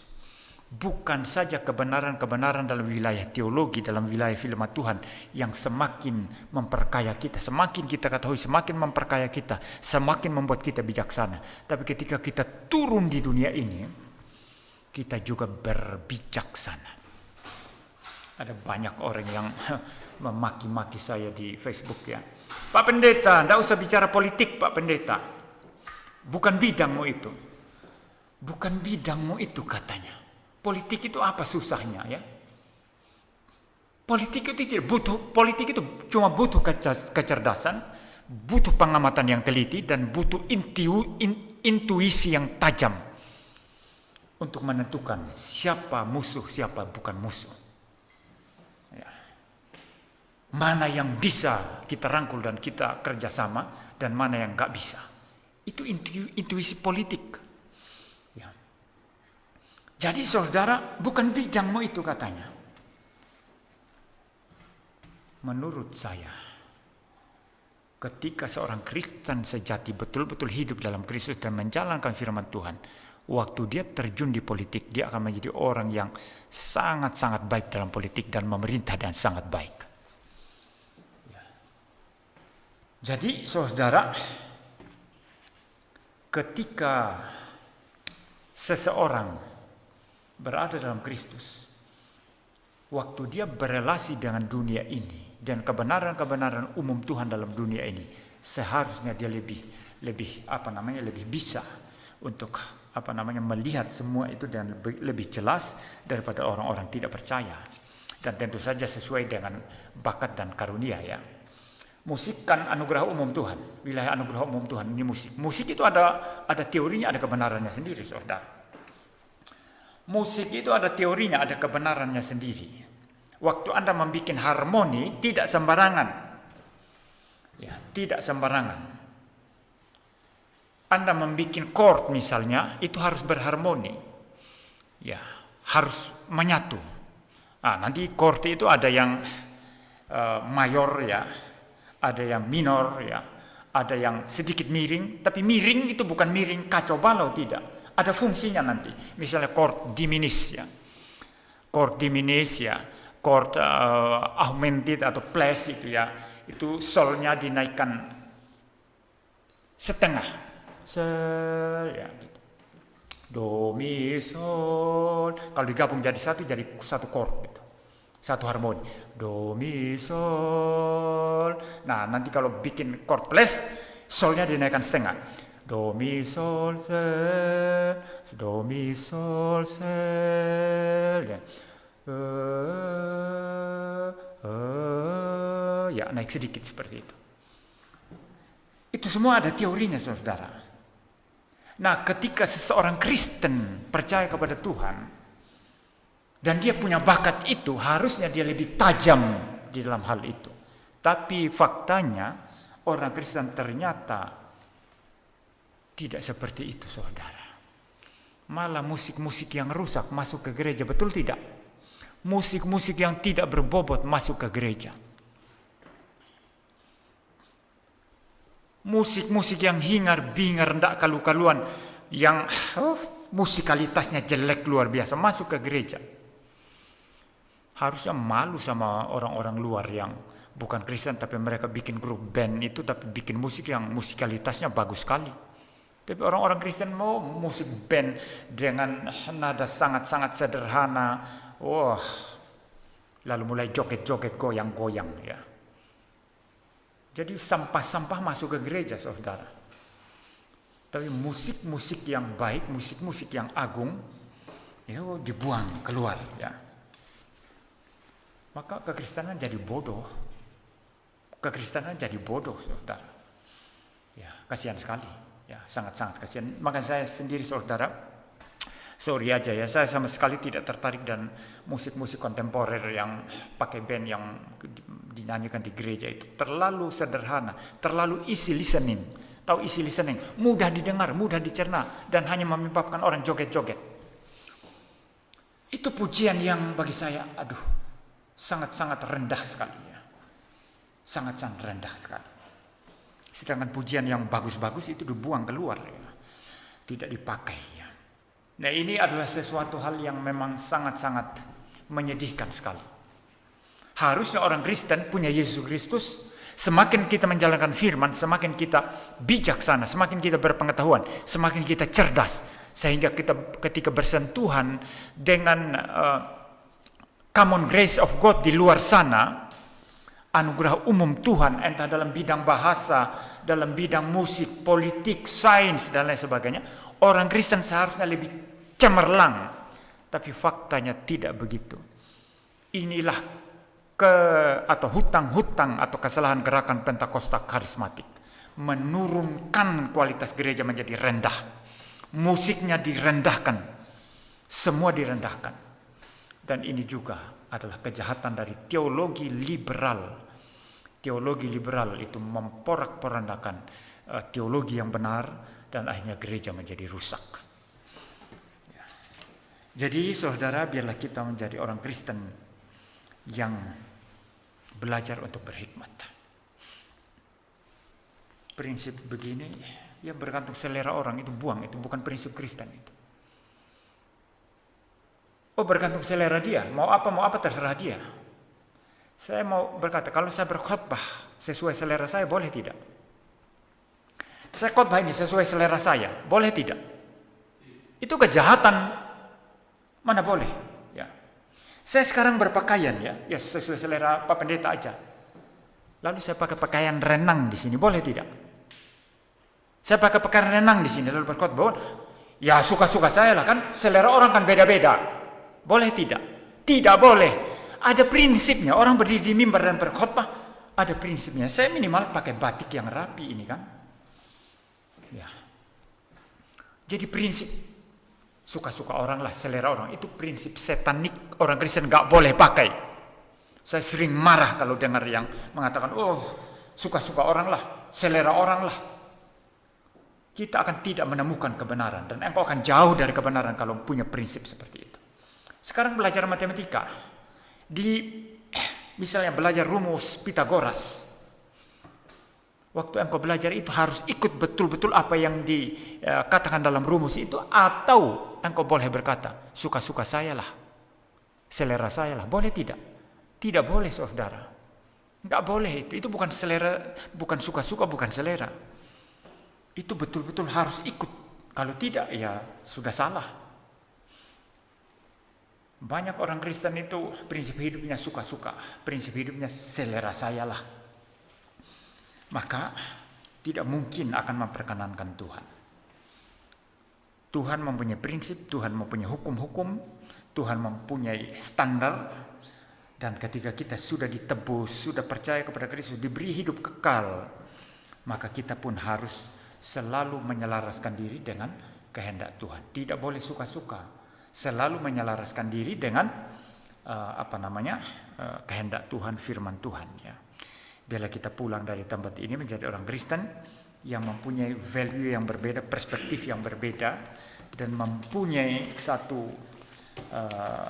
bukan saja kebenaran-kebenaran dalam wilayah teologi, dalam wilayah firman Tuhan yang semakin memperkaya kita, semakin kita ketahui, semakin memperkaya kita, semakin membuat kita bijaksana. Tapi ketika kita turun di dunia ini, kita juga berbijaksana. Ada banyak orang yang memaki-maki saya di Facebook ya. Pak Pendeta, tidak usah bicara politik Pak Pendeta. Bukan bidangmu itu. Bukan bidangmu itu katanya. Politik itu apa susahnya ya? Politik itu cuma butuh kecerdasan, butuh pengamatan yang teliti dan butuh intuisi yang tajam untuk menentukan siapa musuh, siapa bukan musuh. Ya. Mana yang bisa kita rangkul dan kita kerjasama dan mana yang nggak bisa. Itu intuisi politik. Jadi saudara, bukan bidangmu itu katanya. Menurut saya, ketika seorang Kristen sejati betul-betul hidup dalam Kristus dan menjalankan firman Tuhan, waktu dia terjun di politik, dia akan menjadi orang yang sangat-sangat baik dalam politik dan memerintah dan sangat baik. Jadi saudara, ketika seseorang berada dalam Kristus, waktu dia berelasi dengan dunia ini dan kebenaran-kebenaran umum Tuhan dalam dunia ini, seharusnya dia lebih bisa untuk melihat semua itu dan lebih jelas daripada orang-orang tidak percaya. Dan tentu saja sesuai dengan bakat dan karunia ya. Musik kan anugerah umum Tuhan, wilayah anugerah umum Tuhan ini musik. Musik itu ada teorinya, ada kebenarannya sendiri, saudara. Musik itu ada teorinya, ada kebenarannya sendiri. Waktu Anda membuat harmoni tidak sembarangan, ya tidak sembarangan. Anda membuat chord misalnya, itu harus berharmoni, ya harus menyatu. Nanti chord itu ada yang mayor ya, ada yang minor ya, ada yang sedikit miring. Tapi miring itu bukan miring kacau balau, tidak. Ada fungsinya nanti. Misalnya chord diminis ya, chord diminis ya, chord augmented atau plus itu ya, itu solnya dinaikkan setengah. Ya gitu. Do mi sol, kalau digabung jadi satu chord gitu, satu harmoni. Do mi sol. Nah nanti kalau bikin chord plus, solnya dinaikkan setengah. Do mi sol se, do mi sol se, ya. Ya naik sedikit seperti itu. Itu semua ada teorinya, saudara. Nah, ketika seseorang Kristen percaya kepada Tuhan dan dia punya bakat itu, harusnya dia lebih tajam di dalam hal itu. Tapi faktanya orang Kristen ternyata tidak seperti itu, saudara. Malah musik-musik yang rusak masuk ke gereja, betul tidak? Musik-musik yang tidak berbobot masuk ke gereja. Musik-musik yang hingar-bingar, ndak kalu-kaluan, yang musikalitasnya jelek luar biasa masuk ke gereja. Harusnya malu sama orang-orang luar yang bukan Kristen tapi mereka bikin grup band itu, tapi bikin musik yang musikalitasnya bagus sekali. Tapi orang-orang Kristen mau musik band dengan nada sangat-sangat sederhana, lalu mulai joget-joget, goyang-goyang ya. Jadi sampah-sampah masuk ke gereja, saudara. Tapi musik-musik yang baik, musik-musik yang agung, itu dibuang keluar ya. Maka kekristenan jadi bodoh. Kekristenan jadi bodoh, saudara. Ya, kasihan sekali. Ya, sangat-sangat kasihan. Maka saya sendiri, saudara, sorry aja ya, saya sama sekali tidak tertarik dan musik-musik kontemporer yang pakai band yang dinyanyikan di gereja itu terlalu sederhana, terlalu easy listening. Tahu easy listening? Mudah didengar, mudah dicerna, dan hanya menyebabkan orang joget-joget. Itu pujian yang bagi saya, sangat-sangat rendah sekali ya. Sangat-sangat rendah sekali. Sedangkan pujian yang bagus-bagus itu dibuang keluar ya. Tidak dipakai ya. Nah ini adalah sesuatu hal yang memang sangat-sangat menyedihkan sekali. Harusnya orang Kristen punya Yesus Kristus. Semakin kita menjalankan firman, semakin kita bijaksana, semakin kita berpengetahuan, semakin kita cerdas. Sehingga kita ketika bersentuhan dengan common grace of God di luar sana, anugerah umum Tuhan, entah dalam bidang bahasa, dalam bidang musik, politik, sains, dan lain sebagainya, orang Kristen seharusnya lebih cemerlang. Tapi faktanya tidak begitu. Inilah atau hutang-hutang atau kesalahan gerakan Pentakosta karismatik, menurunkan kualitas gereja menjadi rendah. Musiknya direndahkan, semua direndahkan. Dan ini juga adalah kejahatan dari teologi liberal. Teologi liberal itu memporak-porandakan teologi yang benar, dan akhirnya gereja menjadi rusak. Jadi saudara, biarlah kita menjadi orang Kristen yang belajar untuk berhikmat. Prinsip begini ya bergantung selera orang, itu buang, itu bukan prinsip Kristen itu. Bergantung selera dia, mau apa terserah dia. Saya mau berkata, kalau saya berkhotbah sesuai selera saya, boleh tidak? Saya khotbah ini sesuai selera saya, boleh tidak? Itu kejahatan, mana boleh? Ya. Saya sekarang berpakaian ya sesuai selera Pak Pendeta aja. Lalu saya pakai pakaian renang di sini, boleh tidak? Saya pakai pakaian renang di sini lalu berkhotbah, Ya suka-suka saya lah kan, selera orang kan beda-beda. Boleh tidak? Tidak boleh. Ada prinsipnya. Orang berdiri di mimbar dan berkhotbah, ada prinsipnya. Saya minimal pakai batik yang rapi ini kan. Ya. Jadi prinsip suka-suka orang lah, selera orang. Itu prinsip setanik, orang Kristen gak boleh pakai. Saya sering marah kalau dengar yang mengatakan, oh suka-suka orang lah, selera orang lah. Kita akan tidak menemukan kebenaran. Dan engkau akan jauh dari kebenaran kalau punya prinsip seperti itu. Sekarang belajar matematika. Misalnya belajar rumus Pitagoras. Waktu engkau belajar itu harus ikut betul-betul apa yang dikatakan dalam rumus itu. Atau engkau boleh berkata, suka-suka saya lah, selera saya lah. Boleh tidak? Tidak boleh saudara. Enggak boleh itu. Itu bukan selera, bukan suka-suka, bukan selera. Itu betul-betul harus ikut. Kalau tidak ya sudah salah. Banyak orang Kristen itu prinsip hidupnya suka-suka. Prinsip hidupnya selera saya lah. Maka tidak mungkin akan memperkenankan Tuhan. Tuhan mempunyai prinsip, Tuhan mempunyai hukum-hukum, Tuhan mempunyai standar. Dan ketika kita sudah ditebus, sudah percaya kepada Kristus, diberi hidup kekal, maka kita pun harus selalu menyelaraskan diri dengan kehendak Tuhan. Tidak boleh suka-suka. Selalu menyelaraskan diri dengan kehendak Tuhan, firman Tuhan. Ya. Bila kita pulang dari tempat ini menjadi orang Kristen yang mempunyai value yang berbeda, perspektif yang berbeda, dan mempunyai satu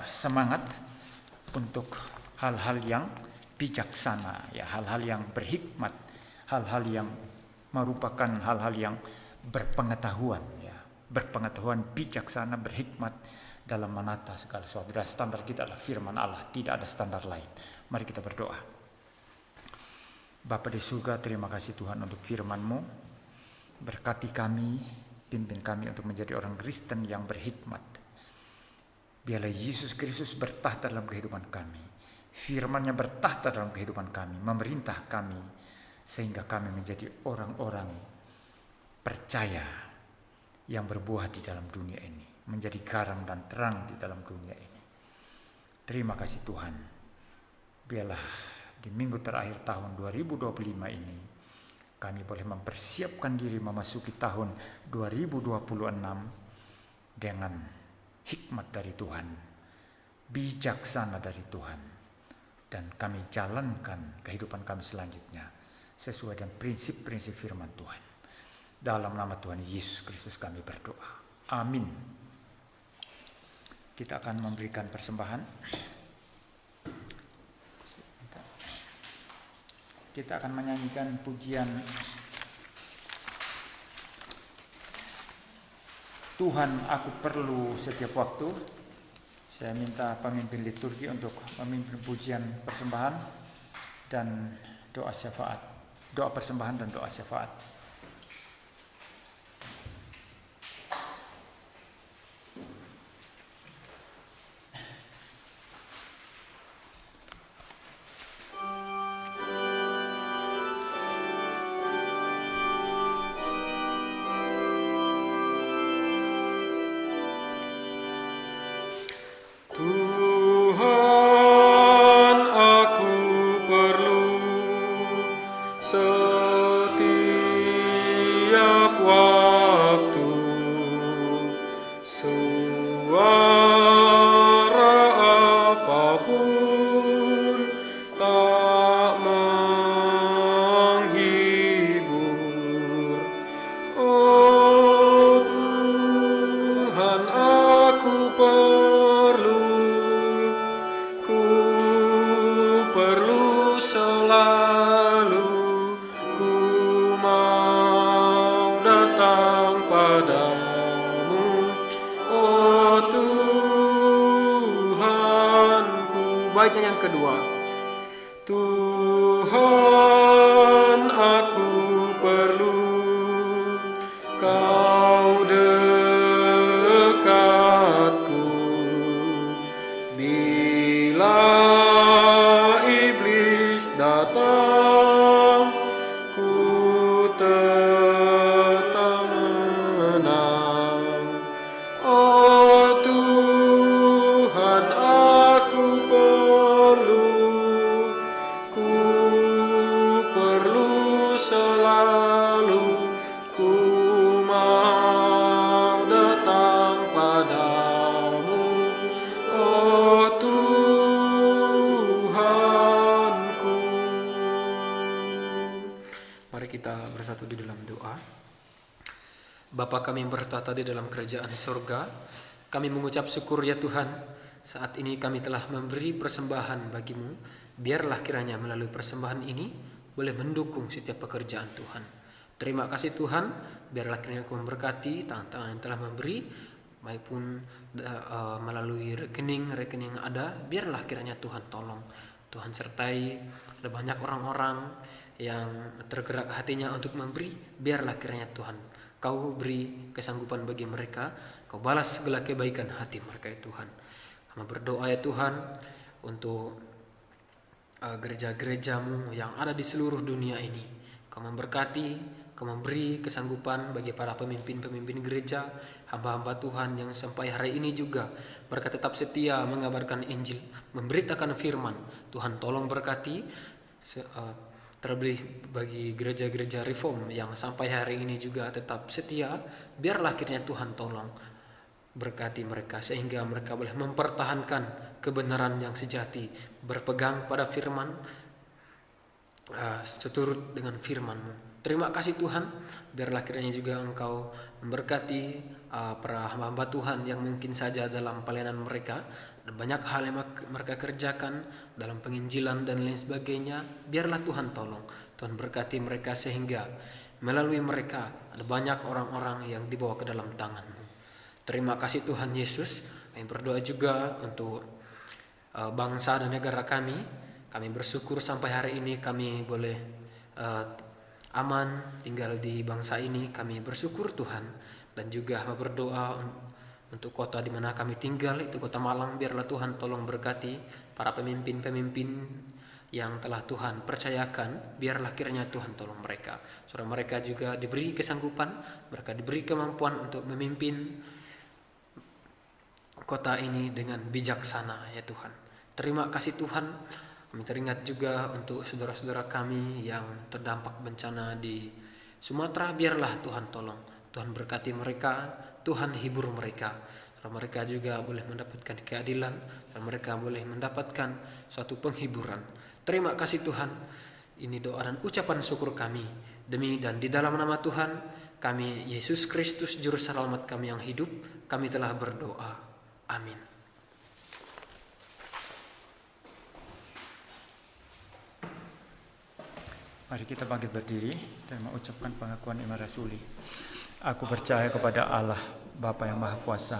semangat untuk hal-hal yang bijaksana, ya, hal-hal yang berhikmat, hal-hal yang merupakan hal-hal yang berpengetahuan, ya, berpengetahuan, bijaksana, berhikmat dalam menata segala sesuatu. Dan standar kita adalah firman Allah, tidak ada standar lain. Mari kita berdoa. Bapa di surga, terima kasih Tuhan untuk firman-Mu. Berkati kami, pimpin kami untuk menjadi orang Kristen yang berhikmat. Biarlah Yesus Kristus bertahta dalam kehidupan kami. Firman-Nya bertahta dalam kehidupan kami, memerintah kami, sehingga kami menjadi orang-orang percaya yang berbuah di dalam dunia ini, menjadi garam dan terang di dalam dunia ini. Terima kasih Tuhan. Biarlah di minggu terakhir tahun 2025 ini, kami boleh mempersiapkan diri memasuki tahun 2026 dengan hikmat dari Tuhan, bijaksana dari Tuhan, dan kami jalankan kehidupan kami selanjutnya sesuai dengan prinsip-prinsip firman Tuhan. Dalam nama Tuhan Yesus Kristus kami berdoa. Amin. Kita akan memberikan persembahan. Kita akan menyanyikan pujian Tuhan aku perlu setiap waktu. Saya minta pemimpin liturgi untuk memimpin pujian persembahan dan doa syafaat. Doa persembahan dan doa syafaat. Tuhan, aku perlu setiap waktu, suara apapun tak menghibur. Oh Tuhan, aku perlu selalu, ku mau datang padamu. Oh Tuhanku. Baiknya yang kedua. Tuhan, aku perlu Kau dekatku. Bila iblis datang, ku tetap menang. bersatu di dalam doa. Bapa kami yang bertata di dalam kerajaan surga, kami mengucap syukur ya Tuhan, saat ini kami telah memberi persembahan bagimu. Biarlah kiranya melalui persembahan ini boleh mendukung setiap pekerjaan Tuhan. Terima kasih Tuhan, biarlah kiranya Kau memberkati tangan-tangan yang telah memberi, maupun melalui rekening-rekening yang ada. Biarlah kiranya Tuhan tolong, Tuhan sertai. Ada banyak orang-orang yang tergerak hatinya untuk memberi, biarlah kiranya Tuhan Kau beri kesanggupan bagi mereka, Kau balas segala kebaikan hati mereka ya Tuhan. Kami berdoa ya Tuhan untuk gereja-gerejamu yang ada di seluruh dunia ini. Kau memberkati, Kau memberi kesanggupan bagi para pemimpin-pemimpin gereja, hamba-hamba Tuhan yang sampai hari ini juga mereka tetap setia mengabarkan Injil, memberitakan firman. Tuhan tolong berkati, terlebih bagi gereja-gereja reform yang sampai hari ini juga tetap setia. Biarlah akhirnya Tuhan tolong berkati mereka sehingga mereka boleh mempertahankan kebenaran yang sejati, berpegang pada firman, seturut dengan firman-Mu. Terima kasih Tuhan, biarlah kiranya juga Engkau memberkati para hamba-hamba Tuhan yang mungkin saja dalam pelayanan mereka ada banyak hal yang mereka kerjakan dalam penginjilan dan lain sebagainya. Biarlah Tuhan tolong, Tuhan berkati mereka sehingga melalui mereka ada banyak orang-orang yang dibawa ke dalam tangan-Mu. Terima kasih Tuhan Yesus. Kami berdoa juga untuk bangsa dan negara kami. Kami bersyukur sampai hari ini kami boleh aman tinggal di bangsa ini. Kami bersyukur Tuhan, dan juga berdoa untuk kota di mana kami tinggal, itu kota Malang. Biarlah Tuhan tolong berkati para pemimpin-pemimpin yang telah Tuhan percayakan. Biarlah kiranya Tuhan tolong mereka, supaya mereka juga diberi kesanggupan, mereka diberi kemampuan untuk memimpin kota ini dengan bijaksana ya Tuhan. Terima kasih Tuhan. Kami teringat juga untuk saudara-saudara kami yang terdampak bencana di Sumatera. Biarlah Tuhan tolong, Tuhan berkati mereka, Tuhan hibur mereka, dan mereka juga boleh mendapatkan keadilan, dan mereka boleh mendapatkan suatu penghiburan. Terima kasih Tuhan. Ini doa dan ucapan syukur kami demi dan di dalam nama Tuhan kami Yesus Kristus Juru Selamat kami yang hidup. Kami telah berdoa. Amin. Mari kita bangkit berdiri dan mengucapkan pengakuan iman rasuli. Aku percaya kepada Allah, Bapa yang Maha Kuasa,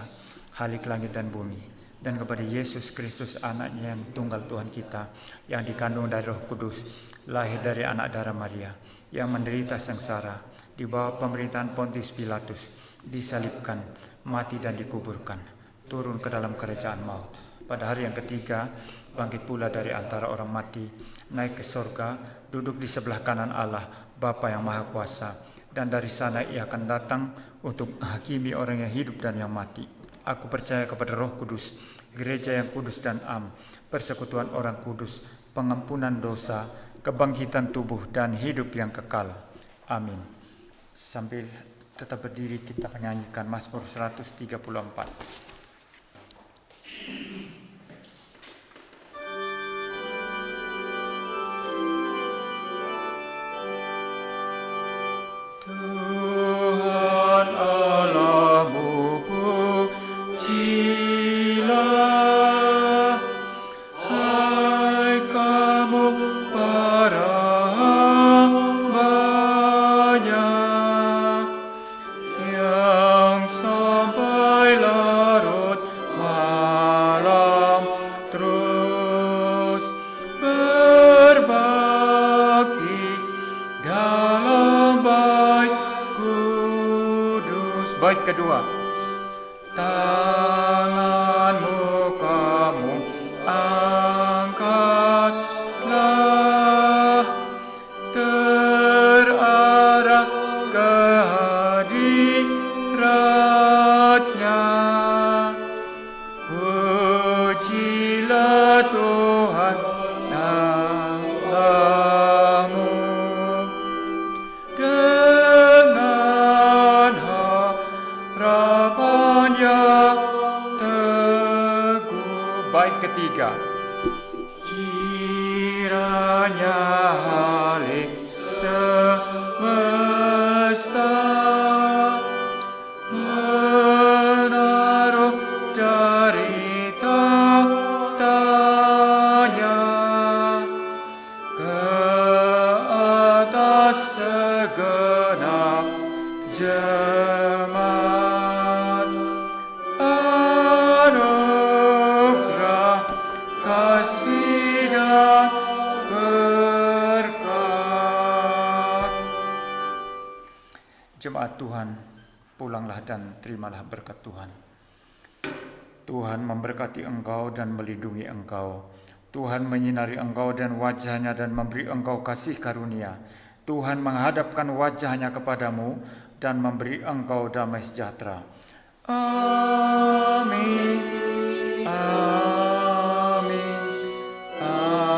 Khalik langit dan bumi, dan kepada Yesus Kristus anaknya yang tunggal Tuhan kita, yang dikandung dari Roh Kudus, lahir dari anak darah Maria, yang menderita sengsara, di bawah pemerintahan Pontius Pilatus, disalibkan, mati dan dikuburkan, turun ke dalam kerajaan maut. Pada hari yang ketiga, bangkit pula dari antara orang mati, naik ke sorga, duduk di sebelah kanan Allah, Bapa yang Maha Kuasa, dan dari sana Ia akan datang untuk menghakimi orang yang hidup dan yang mati. Aku percaya kepada Roh Kudus, gereja yang kudus dan am, persekutuan orang kudus, pengampunan dosa, kebangkitan tubuh dan hidup yang kekal. Amin. Sambil tetap berdiri kita menyanyikan Mazmur 134. Tuhan Allahmu pujilah, hai kamu para hamba-Nya yang sampai larut malam terus berbakti dalam bait kudus. Bait kedua. Tanganmu kamu angkatlah, terarah ke hadirat-Nya. Pujilah Tuhan Allahmu dengan harapan yang teguh. Bait ketiga. Kiranya halik semesta Jemaat Tuhan, pulanglah dan terimalah berkat Tuhan. Tuhan memberkati engkau dan melindungi engkau. Tuhan menyinari engkau dan wajahnya dan memberi engkau kasih karunia. Tuhan menghadapkan wajahnya kepadamu dan memberi engkau damai sejahtera. Amin. Amin. Amin.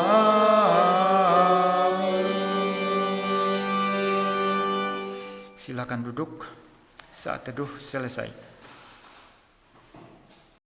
Silakan duduk. Saat teduh selesai.